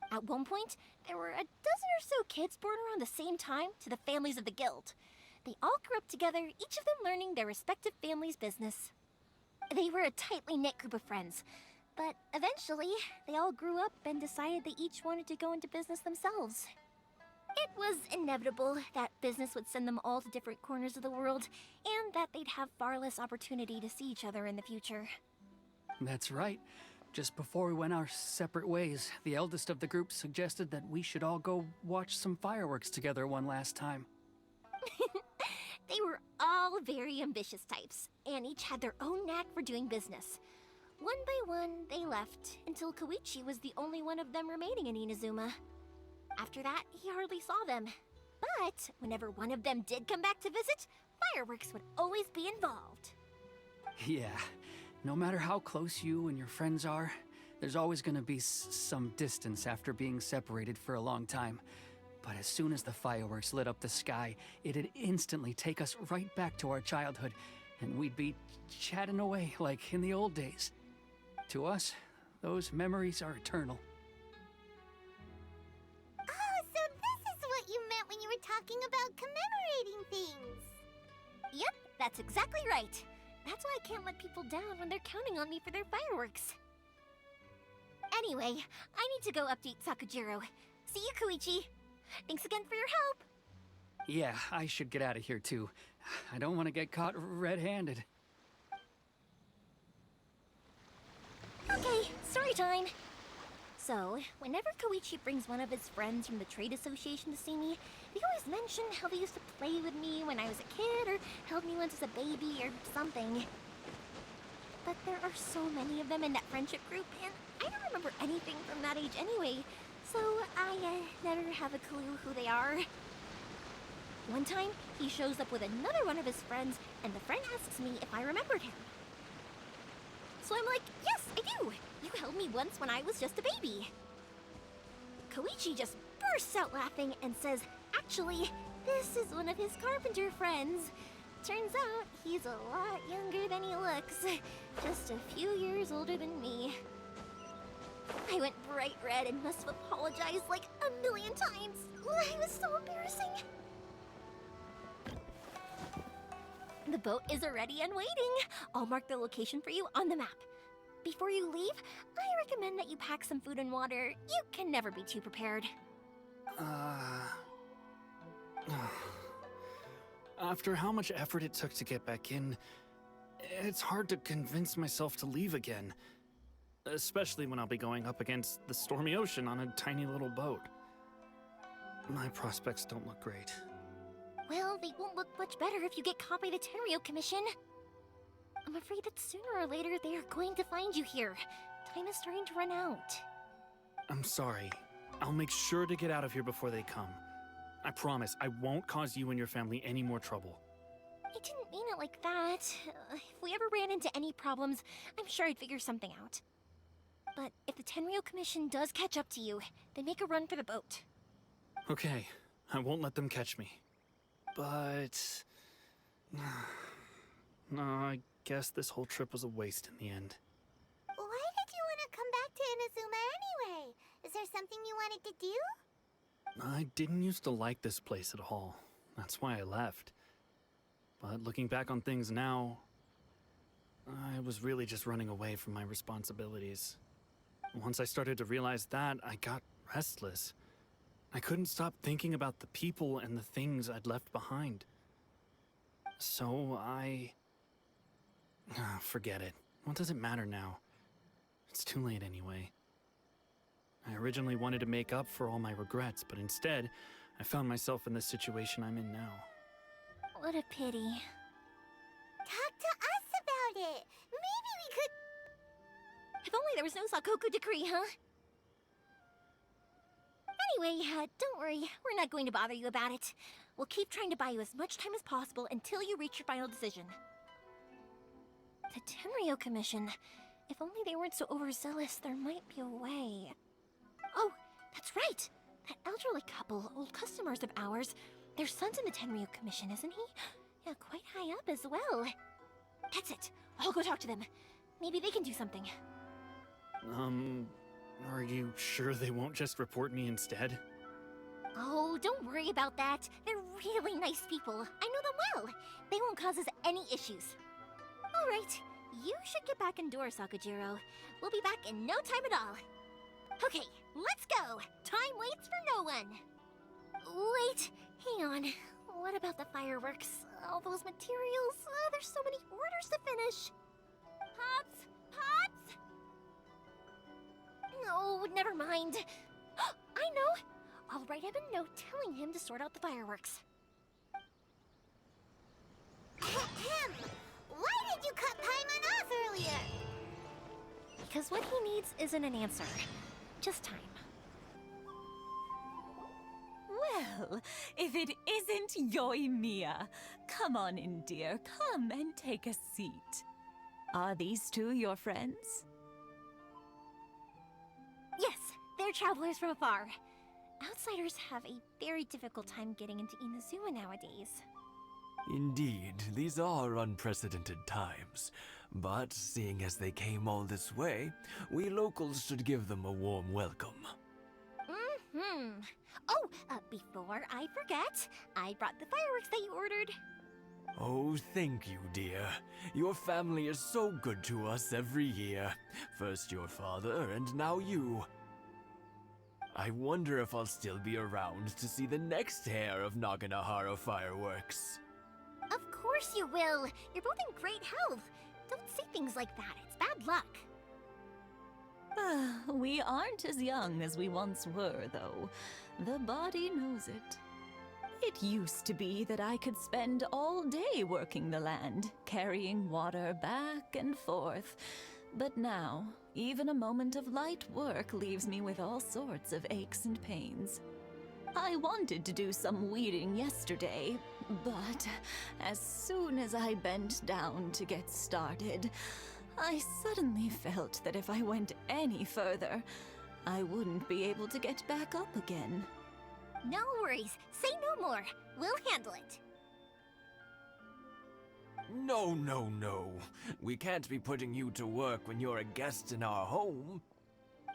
At one point, there were a dozen or so kids born around the same time to the families of the guild. They all grew up together, each of them learning their respective family's business. They were a tightly knit group of friends, but eventually, they all grew up and decided they each wanted to go into business themselves. It was inevitable that business would send them all to different corners of the world, and that they'd have far less opportunity to see each other in the future. That's right. Just before we went our separate ways, the eldest of the group suggested that we should all go watch some fireworks together one last time. They were all very ambitious types, and each had their own knack for doing business. One by one, they left, until Koichi was the only one of them remaining in Inazuma. After that, he hardly saw them. But whenever one of them did come back to visit, fireworks would always be involved. Yeah, no matter how close you and your friends are, there's always gonna be some distance after being separated for a long time. But as soon as the fireworks lit up the sky, it'd instantly take us right back to our childhood, and we'd be chatting away like in the old days. To us, those memories are eternal. Oh, so this is what you meant when you were talking about commemorating things. Yep, that's exactly right. That's why I can't let people down when they're counting on me for their fireworks. Anyway, I need to go update Sakujiro. See you, Koichi. Thanks again for your help. Yeah, I should get out of here too. I don't want to get caught red-handed. Okay, story time. So, whenever Koichi brings one of his friends from the trade association to see me, they always mention how they used to play with me when I was a kid, or held me once as a baby, or something. But there are so many of them in that friendship group, and I don't remember anything from that age anyway, so I never have a clue who they are. One time, he shows up with another one of his friends, and the friend asks me if I remembered him. So I'm like, yes, I do! You held me once when I was just a baby. Koichi just bursts out laughing and says, actually, this is one of his carpenter friends. Turns out, he's a lot younger than he looks. Just a few years older than me. I went bright red and must have apologized like a million times. It was so embarrassing. The boat is ready and waiting. I'll mark the location for you on the map. Before you leave, I recommend that you pack some food and water. You can never be too prepared. After how much effort it took to get back in, it's hard to convince myself to leave again. Especially when I'll be going up against the stormy ocean on a tiny little boat. My prospects don't look great. Well, they won't look much better if you get caught by the Tenryou Commission. I'm afraid that sooner or later they are going to find you here. Time is starting to run out. I'm sorry. I'll make sure to get out of here before they come. I promise I won't cause you and your family any more trouble. I didn't mean it like that. If we ever ran into any problems, I'm sure I'd figure something out. But if the Tenryou Commission does catch up to you, then make a run for the boat. Okay, I won't let them catch me. But... no, I guess this whole trip was a waste in the end. Why did you want to come back to Inazuma anyway? Is there something you wanted to do? I didn't used to like this place at all. That's why I left. But looking back on things now, I was really just running away from my responsibilities. Once I started to realize that, I got restless. I couldn't stop thinking about the people and the things I'd left behind. So forget it. What does it matter now? It's too late anyway. I originally wanted to make up for all my regrets, but instead, I found myself in the situation I'm in now. What a pity. Talk to us about it. Maybe we could... If only there was no Sakoku decree, huh? Anyway, don't worry. We're not going to bother you about it. We'll keep trying to buy you as much time as possible until you reach your final decision. The Tenryou Commission. If only they weren't so overzealous, there might be a way. Oh, that's right! That elderly couple, old customers of ours, their son's in the Tenryou Commission, isn't he? Yeah, quite high up as well. That's it. I'll go talk to them. Maybe they can do something. Are you sure they won't just report me instead? Oh, don't worry about that. They're really nice people. I know them well. They won't cause us any issues. All right, you should get back indoors, Sakujiro. We'll be back in no time at all. Okay, let's go. Time waits for no one. Wait, hang on. What about the fireworks? All those materials? There's so many orders to finish. Pops! Pops! No, never mind. I know. I'll write him a note telling him to sort out the fireworks. Ahem. Why did you cut Paimon off earlier? Because what he needs isn't an answer, just time. Well, if it isn't Yoimiya, come on in, dear. Come and take a seat. Are these two your friends? Yes, they're travelers from afar. Outsiders have a very difficult time getting into Inazuma nowadays. Indeed, these are unprecedented times. But seeing as they came all this way, we locals should give them a warm welcome. Mm-hmm. Oh, before I forget, I brought the fireworks that you ordered. Oh, thank you, dear. Your family is so good to us every year. First your father, and now you. I wonder if I'll still be around to see the next hair of Naganohara fireworks. Of course you will. You're both in great health. Don't say things like that. It's bad luck. We aren't as young as we once were, though. The body knows it. It used to be that I could spend all day working the land, carrying water back and forth. But now, even a moment of light work leaves me with all sorts of aches and pains. I wanted to do some weeding yesterday, but as soon as I bent down to get started, I suddenly felt that if I went any further, I wouldn't be able to get back up again. No worries. Say no more. We'll handle it. No, no, no. We can't be putting you to work when you're a guest in our home.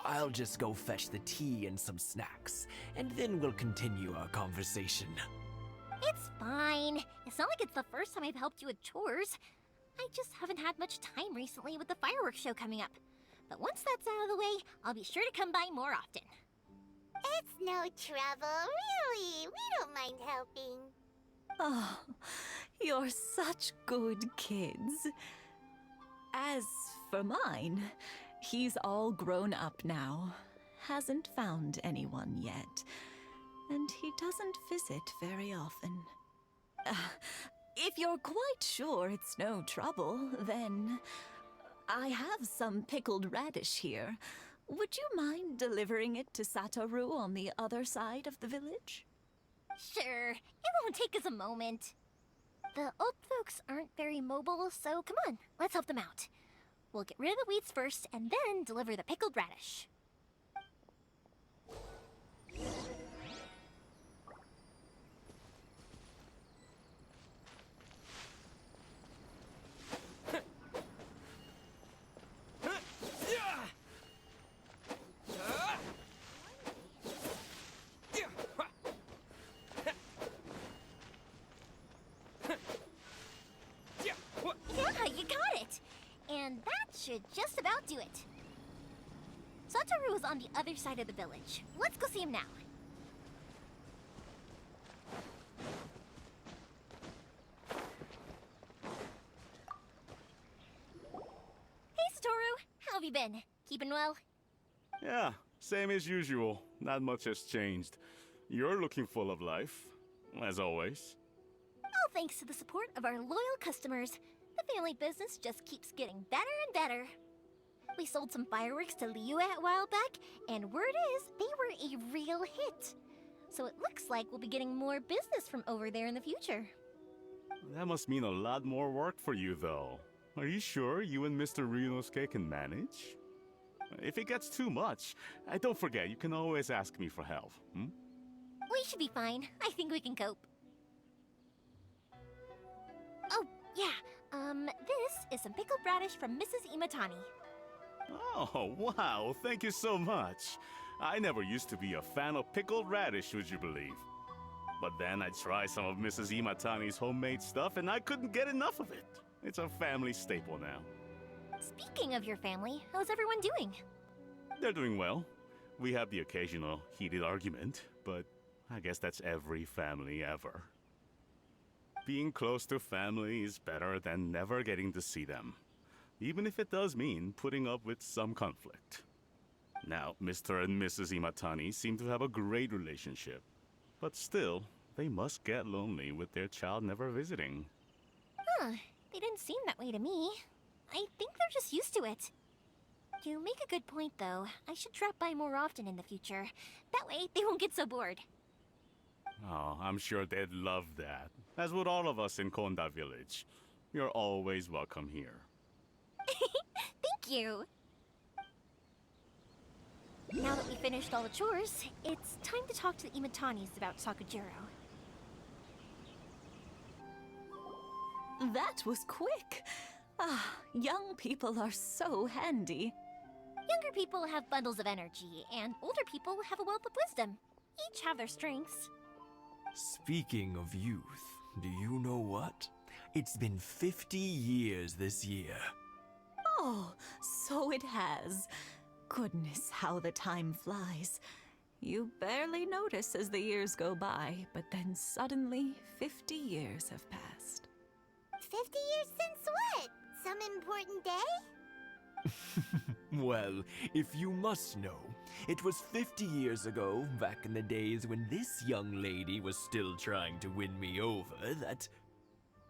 I'll just go fetch the tea and some snacks, and then we'll continue our conversation. It's fine. It's not like it's the first time I've helped you with chores. I just haven't had much time recently with the fireworks show coming up. But once that's out of the way, I'll be sure to come by more often. It's no trouble, really. We don't mind helping. Oh, you're such good kids. As for mine, he's all grown up now. Hasn't found anyone yet. And he doesn't visit very often. If you're quite sure it's no trouble, then I have some pickled radish here. Would you mind delivering it to Satoru on the other side of the village? Sure, it won't take us a moment. The old folks aren't very mobile, so come on, let's help them out. We'll get rid of the weeds first, and then deliver the pickled radish. Yeah, you got it! And that should just about do it. Satoru is on the other side of the village. Let's go see him now. Hey, Satoru! How have you been? Keeping well? Yeah, same as usual. Not much has changed. You're looking full of life, as always. All thanks to the support of our loyal customers. The family business just keeps getting better and better. We sold some fireworks to Liyue a while back, and word is they were a real hit. So it looks like we'll be getting more business from over there in the future. That must mean a lot more work for you, though. Are you sure you and Mr. Ryunosuke can manage? If it gets too much, don't forget, you can always ask me for help, hmm? We should be fine. I think we can cope. Oh, yeah. This is some pickled radish from Mrs. Imatani. Oh, wow, thank you so much. I never used to be a fan of pickled radish, would you believe? But then I tried some of Mrs. Imatani's homemade stuff and I couldn't get enough of it. It's a family staple now. Speaking of your family, how's everyone doing? They're doing well. We have the occasional heated argument, but I guess that's every family ever. Being close to family is better than never getting to see them, even if it does mean putting up with some conflict. Now, Mr. and Mrs. Imatani seem to have a great relationship, but still, they must get lonely with their child never visiting. Huh, they didn't seem that way to me. I think they're just used to it. You make a good point, though. I should drop by more often in the future. That way, they won't get so bored. Oh, I'm sure they'd love that, as would all of us in Konda Village. You're always welcome here. Thank you! Now that we finished all the chores, it's time to talk to the Imatanis about Sakujiro. That was quick. Ah, young people are so handy. Younger people have bundles of energy, and older people have a wealth of wisdom. Each have their strengths. Speaking of youth, do you know what? It's been 50 years this year. Oh, so it has. Goodness, how the time flies. You barely notice as the years go by, but then suddenly 50 years have passed. 50 years since what? Some important day? Well, if you must know, it was 50 years ago, back in the days when this young lady was still trying to win me over, that...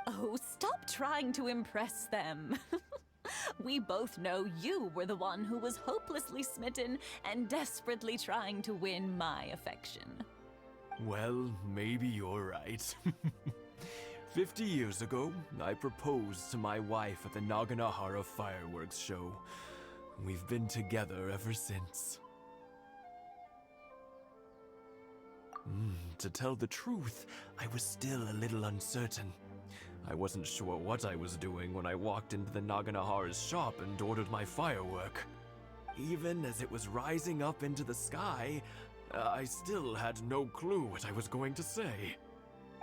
Oh, stop trying to impress them. We both know you were the one who was hopelessly smitten and desperately trying to win my affection. Well, maybe you're right. 50 years ago, I proposed to my wife at the Naganohara fireworks show. We've been together ever since. To tell the truth, I was still a little uncertain. I wasn't sure what I was doing when I walked into the Naganohara's shop and ordered my firework. Even as it was rising up into the sky, I still had no clue what I was going to say.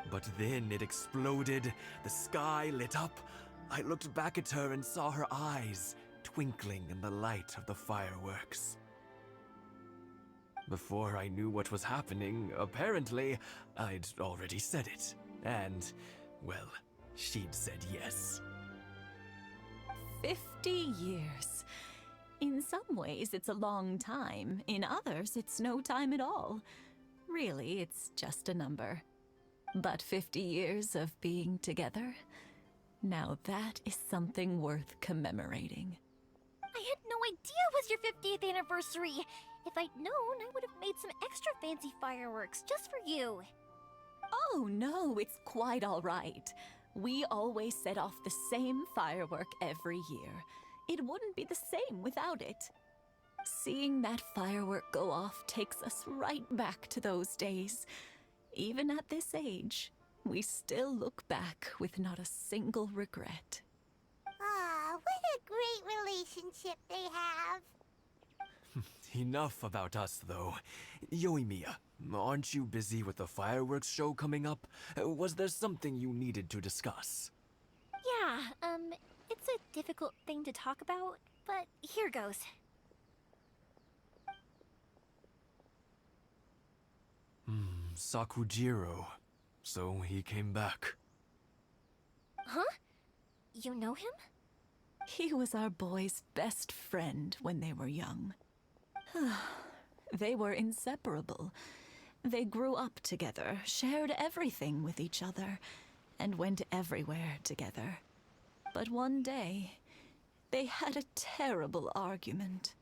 But then it exploded, the sky lit up. I looked back at her and saw her eyes twinkling in the light of the fireworks. Before I knew what was happening, apparently, I'd already said it. And, well, she'd said yes. 50 years. In some ways, it's a long time. In others, it's no time at all. Really, it's just a number. But 50 years of being together, now that is something worth commemorating. I had no idea it was your 50th anniversary. If I'd known, I would have made some extra fancy fireworks just for you. Oh, no, it's quite all right. We always set off the same firework every year. It wouldn't be the same without it. Seeing that firework go off takes us right back to those days. Even at this age, we still look back with not a single regret. Ah, what a great relationship they have. Enough about us, though. Yoimiya, aren't you busy with the fireworks show coming up? Was there something you needed to discuss? Yeah, it's a difficult thing to talk about, but here goes. Sakujiro. So he came back. Huh? You know him? He was our boy's best friend when they were young. They were inseparable. They grew up together, shared everything with each other, and went everywhere together. But one day, they had a terrible argument.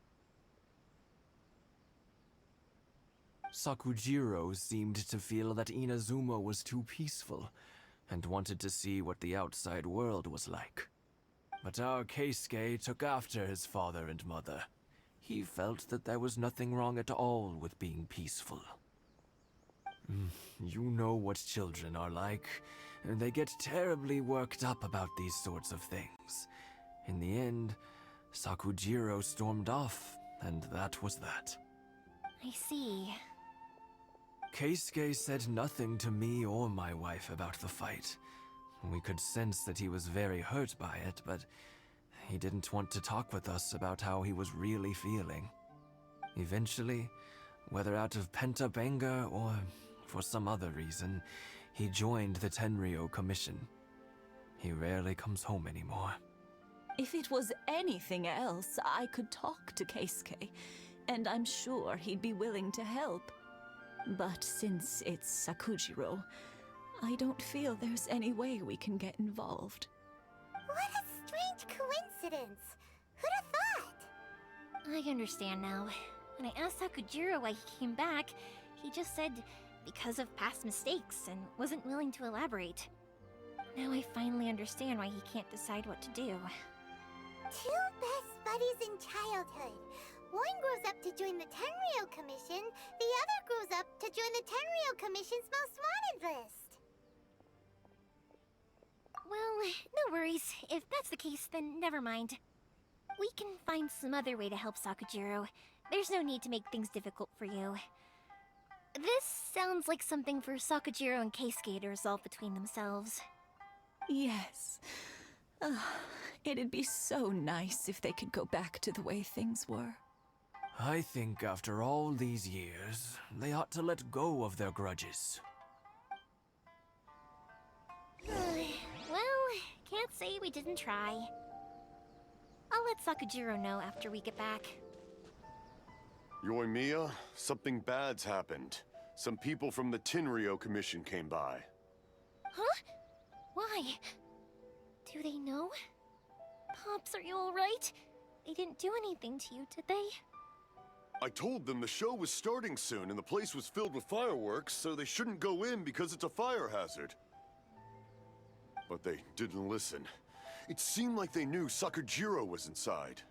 Sakujiro seemed to feel that Inazuma was too peaceful, and wanted to see what the outside world was like. But our Keisuke took after his father and mother. He felt that there was nothing wrong at all with being peaceful. You know what children are like. They get terribly worked up about these sorts of things. In the end, Sakujiro stormed off, and that was that. I see. Keisuke said nothing to me or my wife about the fight. We could sense that he was very hurt by it, but he didn't want to talk with us about how he was really feeling. Eventually, whether out of pent-up anger or for some other reason, he joined the Tenryou Commission. He rarely comes home anymore. If it was anything else, I could talk to Keisuke, and I'm sure he'd be willing to help. But since it's Sakujiro, I don't feel there's any way we can get involved. What a strange coincidence. Who'd have thought? I understand now. When I asked Sakujiro why he came back, he just said because of past mistakes and wasn't willing to elaborate. Now I finally understand why he can't decide what to do. Two best buddies in childhood. One grows up to join the Tenryou Commission, the other grows up to join the Tenryou Commission's most wanted list. Well, no worries. If that's the case, then never mind. We can find some other way to help Sakujiro. There's no need to make things difficult for you. This sounds like something for Sakujiro and Keisuke to resolve between themselves. Yes. It'd be so nice if they could go back to the way things were. I think after all these years, they ought to let go of their grudges. Well, can't say we didn't try. I'll let Sakujiro know after we get back. Yoimiya, something bad's happened. Some people from the Tenryou Commission came by. Huh? Why? Do they know? Pops, are you alright? They didn't do anything to you, did they? I told them the show was starting soon and the place was filled with fireworks, so they shouldn't go in because it's a fire hazard. But they didn't listen. It seemed like they knew Sakujiro was inside.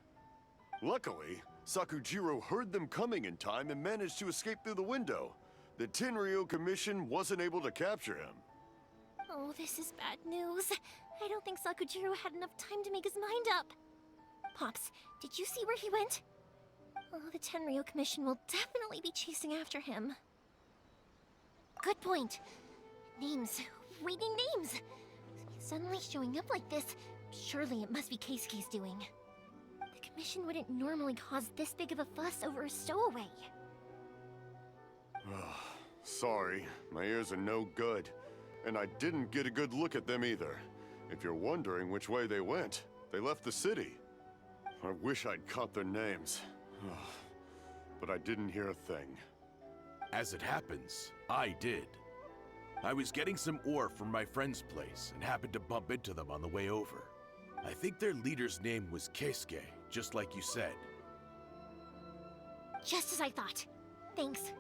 Luckily, Sakujiro heard them coming in time and managed to escape through the window. The Tenryou Commission wasn't able to capture him. Oh, this is bad news. I don't think Sakujiro had enough time to make his mind up. Pops, did you see where he went? Oh, the Tenryou Commission will definitely be chasing after him. Good point. Names. Reading names. Suddenly showing up like this, surely it must be Keisuke's doing. The Commission wouldn't normally cause this big of a fuss over a stowaway. Sorry, my ears are no good. And I didn't get a good look at them either. If you're wondering which way they went, they left the city. I wish I'd caught their names. But I didn't hear a thing. As it happens, I did. I was getting some ore from my friend's place and happened to bump into them on the way over. I think their leader's name was Keisuke, just like you said. Just as I thought. Thanks.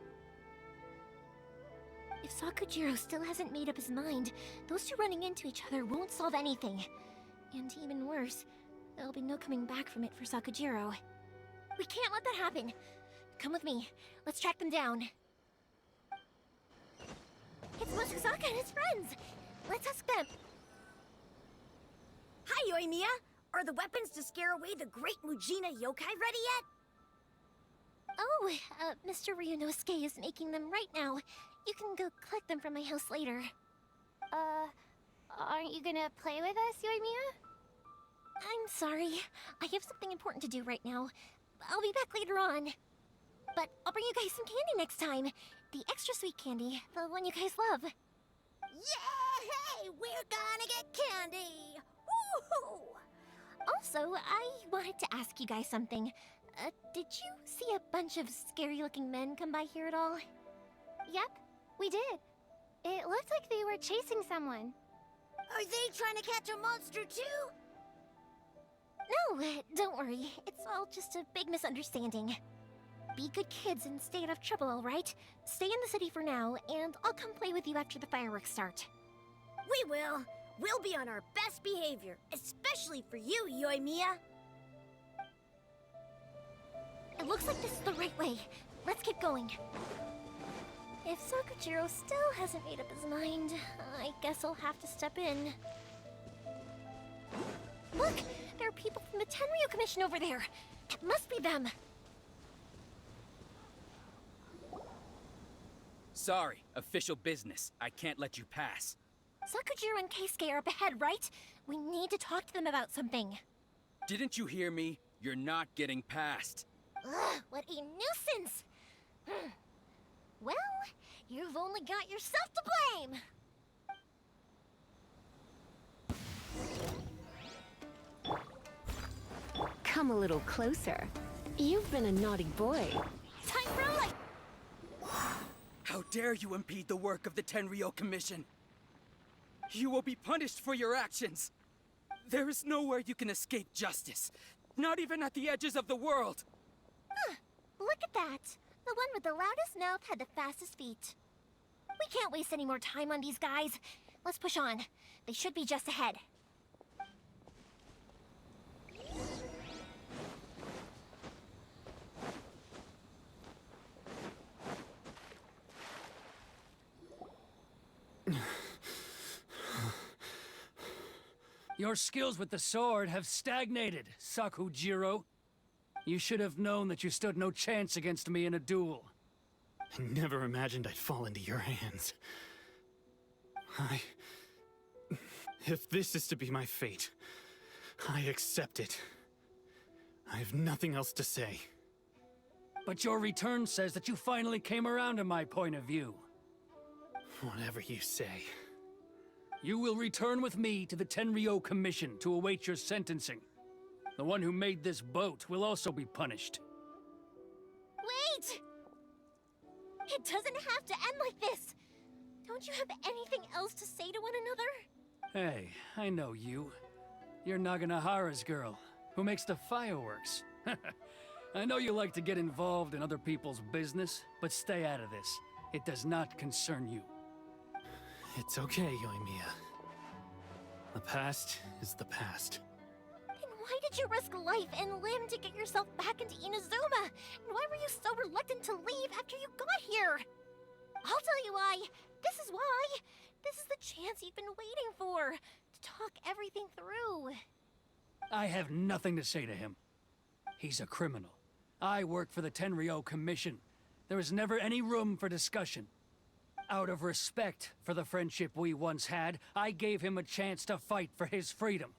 If Sakujiro still hasn't made up his mind, those two running into each other won't solve anything. And even worse, there'll be no coming back from it for Sakujiro. We can't let that happen. Come with me. Let's track them down. It's Matsusaka and his friends. Let's ask them. Hi, Yoimiya! Are the weapons to scare away the great Mujina yokai ready yet? Oh, Mr. Ryunosuke is making them right now. You can go collect them from my house later. Aren't you gonna play with us, Yoimiya? I'm sorry. I have something important to do right now. I'll be back later on. But I'll bring you guys some candy next time. The extra sweet candy, the one you guys love. Yay! We're gonna get candy! Woohoo! Also, I wanted to ask you guys something. Did you see a bunch of scary-looking men come by here at all? Yep, we did. It looked like they were chasing someone. Are they trying to catch a monster too? No, don't worry. It's all just a big misunderstanding. Be good kids and stay out of trouble, all right? Stay in the city for now, and I'll come play with you after the fireworks start. We will. We'll be on our best behavior, especially for you, Yoimiya. It looks like this is the right way. Let's keep going. If Sakujiro still hasn't made up his mind, I guess I'll have to step in. Look! There are people from the Tenryo Commission over there! It must be them! Sorry, official business. I can't let you pass. Sakujiro and Keisuke are up ahead, right? We need to talk to them about something. Didn't you hear me? You're not getting past. Ugh, what a nuisance! Well, you've only got yourself to blame! Come a little closer. You've been a naughty boy. Time for a light! How dare you impede the work of the Tenryo Commission? You will be punished for your actions. There is nowhere you can escape justice. Not even at the edges of the world. Look at that! The one with the loudest mouth had the fastest feet. We can't waste any more time on these guys. Let's push on. They should be just ahead. Your skills with the sword have stagnated, Sakujiro. You should have known that you stood no chance against me in a duel. I never imagined I'd fall into your hands. If this is to be my fate, I accept it. I have nothing else to say. But your return says that you finally came around to my point of view. Whatever you say. You will return with me to the Tenryo Commission to await your sentencing. The one who made this boat will also be punished. Wait! It doesn't have to end like this! Don't you have anything else to say to one another? Hey, I know you. You're Naganohara's girl, who makes the fireworks. I know you like to get involved in other people's business, but stay out of this. It does not concern you. It's okay, Yoimiya. The past is the past. Then why did you risk life and limb to get yourself back into Inazuma? And why were you so reluctant to leave after you got here? I'll tell you why. This is why. This is the chance you've been waiting for. To talk everything through. I have nothing to say to him. He's a criminal. I work for the Tenryo Commission. There is never any room for discussion. Out of respect for the friendship we once had, I gave him a chance to fight for his freedom.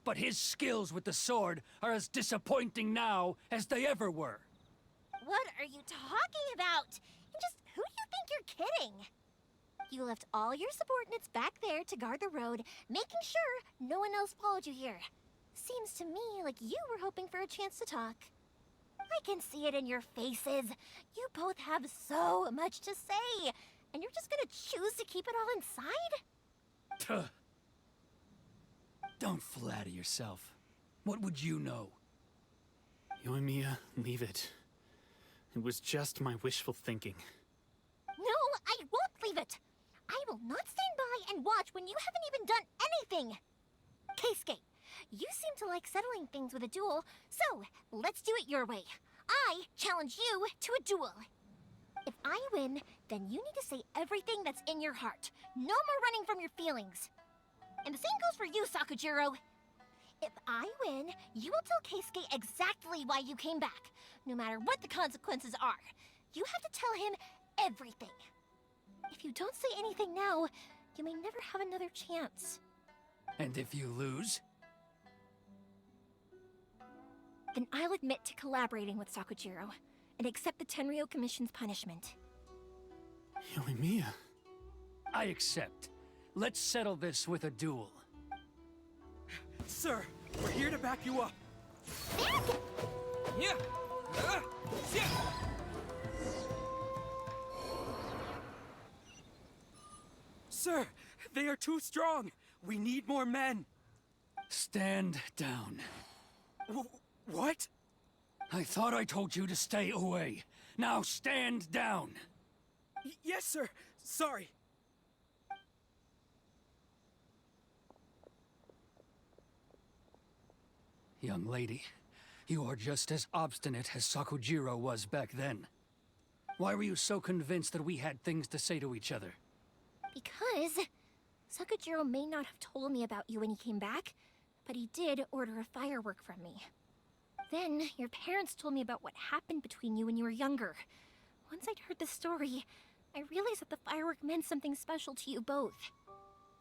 But his skills with the sword are as disappointing now as they ever were. What are you talking about? And just who do you think you're kidding? You left all your subordinates back there to guard the road, making sure no one else followed you here. Seems to me like you were hoping for a chance to talk. I can see it in your faces. You both have so much to say. And you're just gonna choose to keep it all inside? Don't flatter yourself. What would you know? Yoimiya, leave it. It was just my wishful thinking. No, I won't leave it! will not stand by and watch when you haven't even done anything! Keisuke, you seem to like settling things with a duel, so let's do it your way. I challenge you to a duel. If I win, then you need to say everything that's in your heart. No more running from your feelings. And the same goes for you, Sakujiro. If I win, you will tell Keisuke exactly why you came back, no matter what the consequences are. You have to tell him everything. If you don't say anything now, you may never have another chance. And if you lose? Then I'll admit to collaborating with Sakujiro, and accept the Tenryou Commission's punishment. Yoimiya. I accept. Let's settle this with a duel. Sir, we're here to back you up. Yeah. Yeah. Sir, they are too strong. We need more men. Stand down. What? I thought I told you to stay away. Now stand down. Yes, sir. Sorry. Young lady, you are just as obstinate as Sakujiro was back then. Why were you so convinced that we had things to say to each other? Because Sakujiro may not have told me about you when he came back, but he did order a firework from me. Then, your parents told me about what happened between you when you were younger. Once I'd heard the story, I realized that the firework meant something special to you both.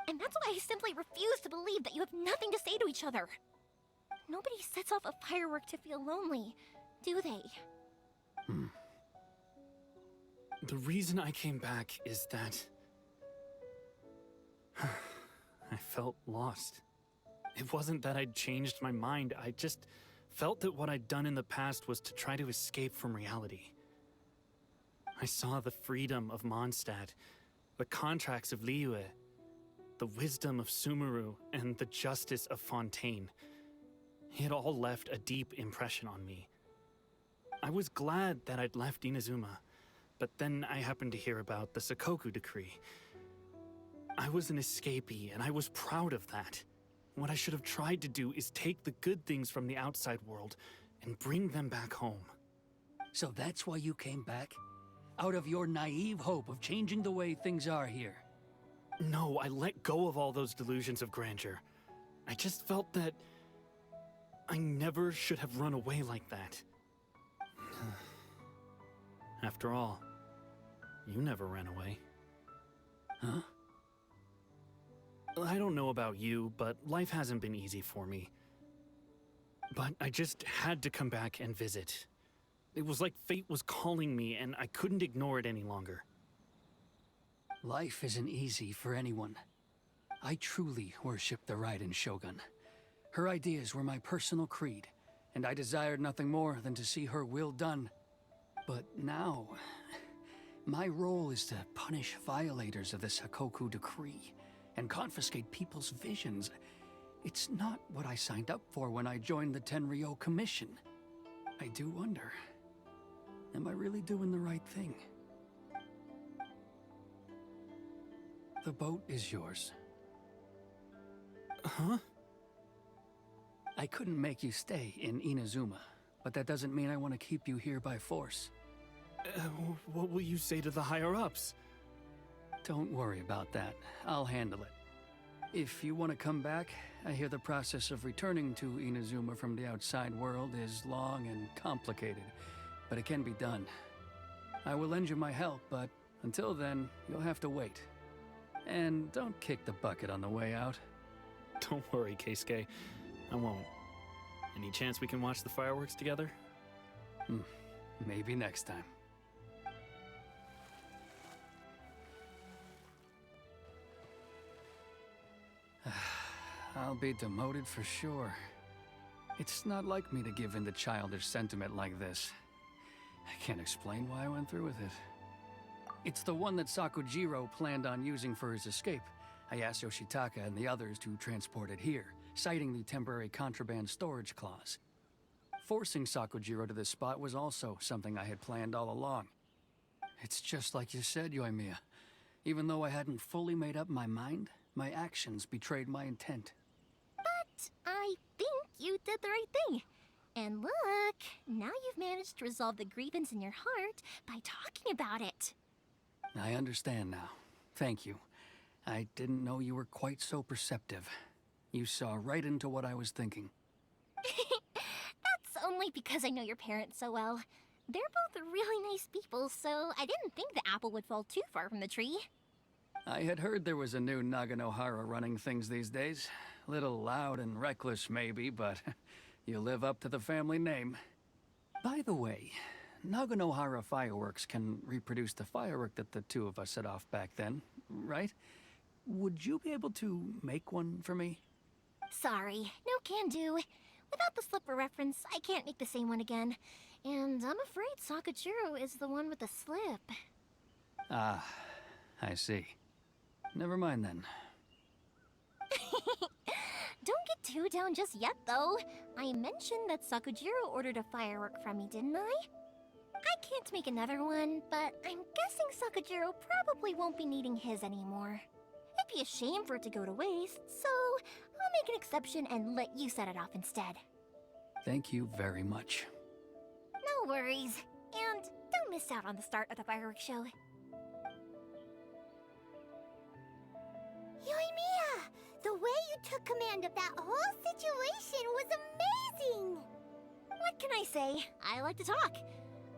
And that's why I simply refuse to believe that you have nothing to say to each other. Nobody sets off a firework to feel lonely, do they? The reason I came back is that I felt lost. It wasn't that I'd changed my mind, I just felt that what I'd done in the past was to try to escape from reality. I saw the freedom of Mondstadt, the contracts of Liyue, the wisdom of Sumeru, and the justice of Fontaine. It all left a deep impression on me. I was glad that I'd left Inazuma, but then I happened to hear about the Sakoku decree. I was an escapee, and I was proud of that. What I should have tried to do is take the good things from the outside world and bring them back home. So that's why you came back? Out of your naive hope of changing the way things are here? No, I let go of all those delusions of grandeur. I just felt that I never should have run away like that. After all, you never ran away. Huh? I don't know about you, but life hasn't been easy for me. But I just had to come back and visit. It was like fate was calling me, and I couldn't ignore it any longer. Life isn't easy for anyone. I truly worship the Raiden Shogun. Her ideas were my personal creed, and I desired nothing more than to see her will done. But now, my role is to punish violators of the Sakoku decree and confiscate people's visions. It's not what I signed up for when I joined the Tenryou Commission. I do wonder, am I really doing the right thing? The boat is yours. Huh? I couldn't make you stay in Inazuma, but that doesn't mean I want to keep you here by force. What will you say to the higher-ups? Don't worry about that. I'll handle it. If you want to come back, I hear the process of returning to Inazuma from the outside world is long and complicated, but it can be done. I will lend you my help, but until then, you'll have to wait. And don't kick the bucket on the way out. Don't worry, Keisuke. I won't. Any chance we can watch the fireworks together? Maybe next time. I'll be demoted for sure. It's not like me to give in to childish sentiment like this. I can't explain why I went through with it. It's the one that Sakujiro planned on using for his escape. I asked Yoshitaka and the others to transport it here, citing the temporary contraband storage clause. Forcing Sakujiro to this spot was also something I had planned all along. It's just like you said, Yoimiya. Even though I hadn't fully made up my mind, my actions betrayed my intent. But I think you did the right thing. And look, now you've managed to resolve the grievance in your heart by talking about it. I understand now. Thank you. I didn't know you were quite so perceptive. You saw right into what I was thinking. That's only because I know your parents so well. They're both really nice people, so I didn't think the apple would fall too far from the tree. I had heard there was a new Naganohara running things these days. Little loud and reckless, maybe, but you live up to the family name. By the way, Naganohara fireworks can reproduce the firework that the two of us set off back then, right? Would you be able to make one for me? Sorry, no can do. Without the slipper reference, I can't make the same one again. And I'm afraid Sakajiro is the one with the slip. Ah, I see. Never mind then. Don't get too down just yet, though. I mentioned that Sakajiro ordered a firework from me, didn't I? I can't make another one, but I'm guessing Sakajiro probably won't be needing his anymore. It'd be a shame for it to go to waste, so I'll make an exception and let you set it off instead. Thank you very much. No worries. And don't miss out on the start of the fireworks show. Yoimiya! The way you took command of that whole situation was amazing! What can I say? I like to talk.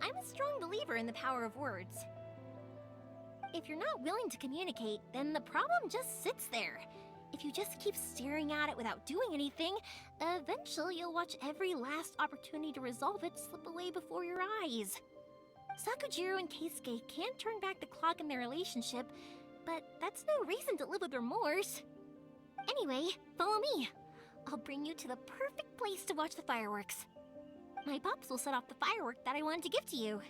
I'm a strong believer in the power of words. If you're not willing to communicate, then the problem just sits there. If you just keep staring at it without doing anything, eventually you'll watch every last opportunity to resolve it slip away before your eyes. Sakujiro and Keisuke can't turn back the clock in their relationship, but that's no reason to live with remorse. Anyway, follow me. I'll bring you to the perfect place to watch the fireworks. My pops will set off the firework that I wanted to give to you.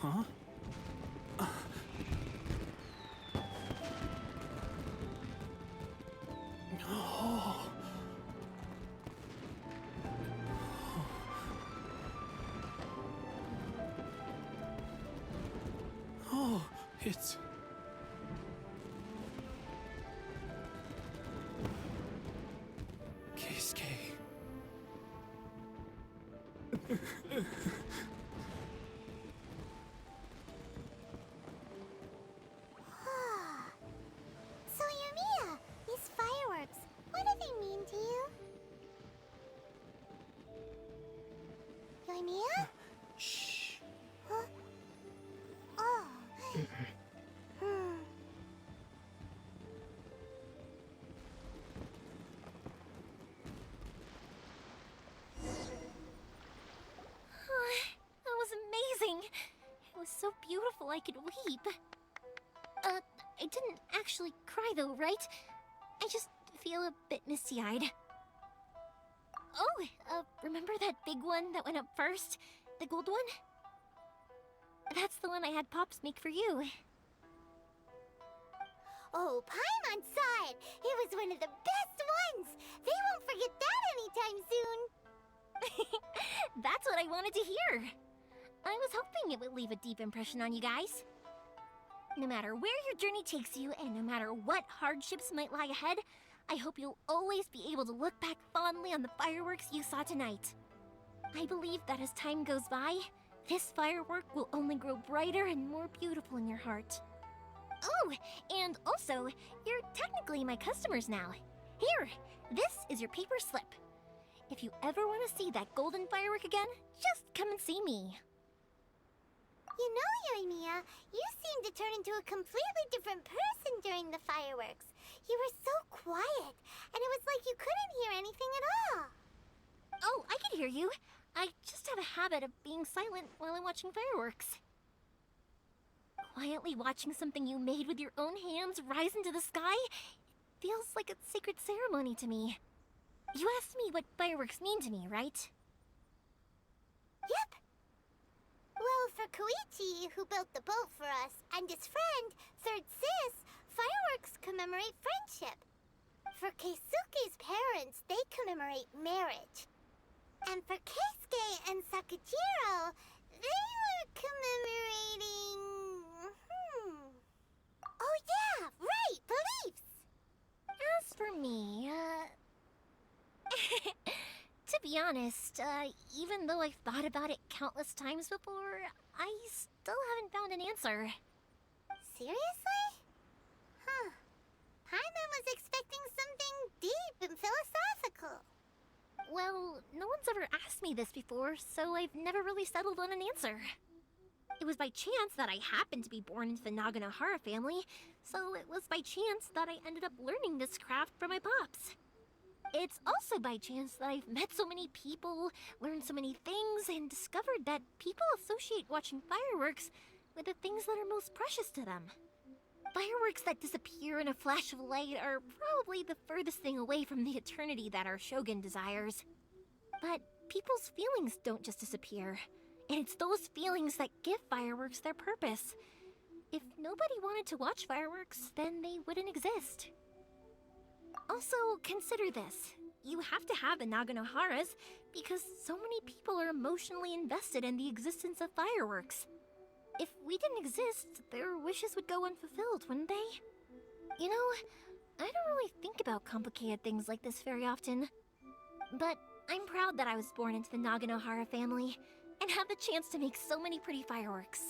Huh? Oh. Oh, it's... Keisuke. So, Yoimiya, these fireworks, what do they mean to you? Yoimiya? Shh. Huh? Oh. That was amazing. It was so beautiful I could weep. I didn't actually cry though, right? I just feel a bit misty-eyed. Oh, remember that big one that went up first? The gold one? That's the one I had Pops make for you. Oh, Paimon's saw it. It was one of the best ones. They won't forget that anytime soon. That's what I wanted to hear. I was hoping it would leave a deep impression on you guys. No matter where your journey takes you, and no matter what hardships might lie ahead, I hope you'll always be able to look back fondly on the fireworks you saw tonight. I believe that as time goes by, this firework will only grow brighter and more beautiful in your heart. Oh, and also, you're technically my customers now. Here, this is your paper slip. If you ever want to see that golden firework again, just come and see me. You know, Yoimiya, you seemed to turn into a completely different person during the fireworks. You were so quiet, and it was like you couldn't hear anything at all. Oh, I can hear you. I just have a habit of being silent while I'm watching fireworks. Quietly watching something you made with your own hands rise into the sky feels like a sacred ceremony to me. You asked me what fireworks mean to me, right? Yep. Well, for Koichi, who built the boat for us, and his friend, Third Sis, fireworks commemorate friendship. For Keisuke's parents, they commemorate marriage. And for Keisuke and Sakajiro, they were commemorating... Oh yeah, right, beliefs! As for me, to be honest, even though I've thought about it countless times before, I still haven't found an answer. Seriously? Huh. Paimon was expecting something deep and philosophical. Well, no one's ever asked me this before, so I've never really settled on an answer. It was by chance that I happened to be born into the Naganohara family, so it was by chance that I ended up learning this craft from my pops. It's also by chance that I've met so many people, learned so many things, and discovered that people associate watching fireworks with the things that are most precious to them. Fireworks that disappear in a flash of light are probably the furthest thing away from the eternity that our shogun desires. But people's feelings don't just disappear, and it's those feelings that give fireworks their purpose. If nobody wanted to watch fireworks, then they wouldn't exist. Also, consider this. You have to have the Naganoharas because so many people are emotionally invested in the existence of fireworks. If we didn't exist, their wishes would go unfulfilled, wouldn't they? You know, I don't really think about complicated things like this very often. But I'm proud that I was born into the Naganohara family and have the chance to make so many pretty fireworks.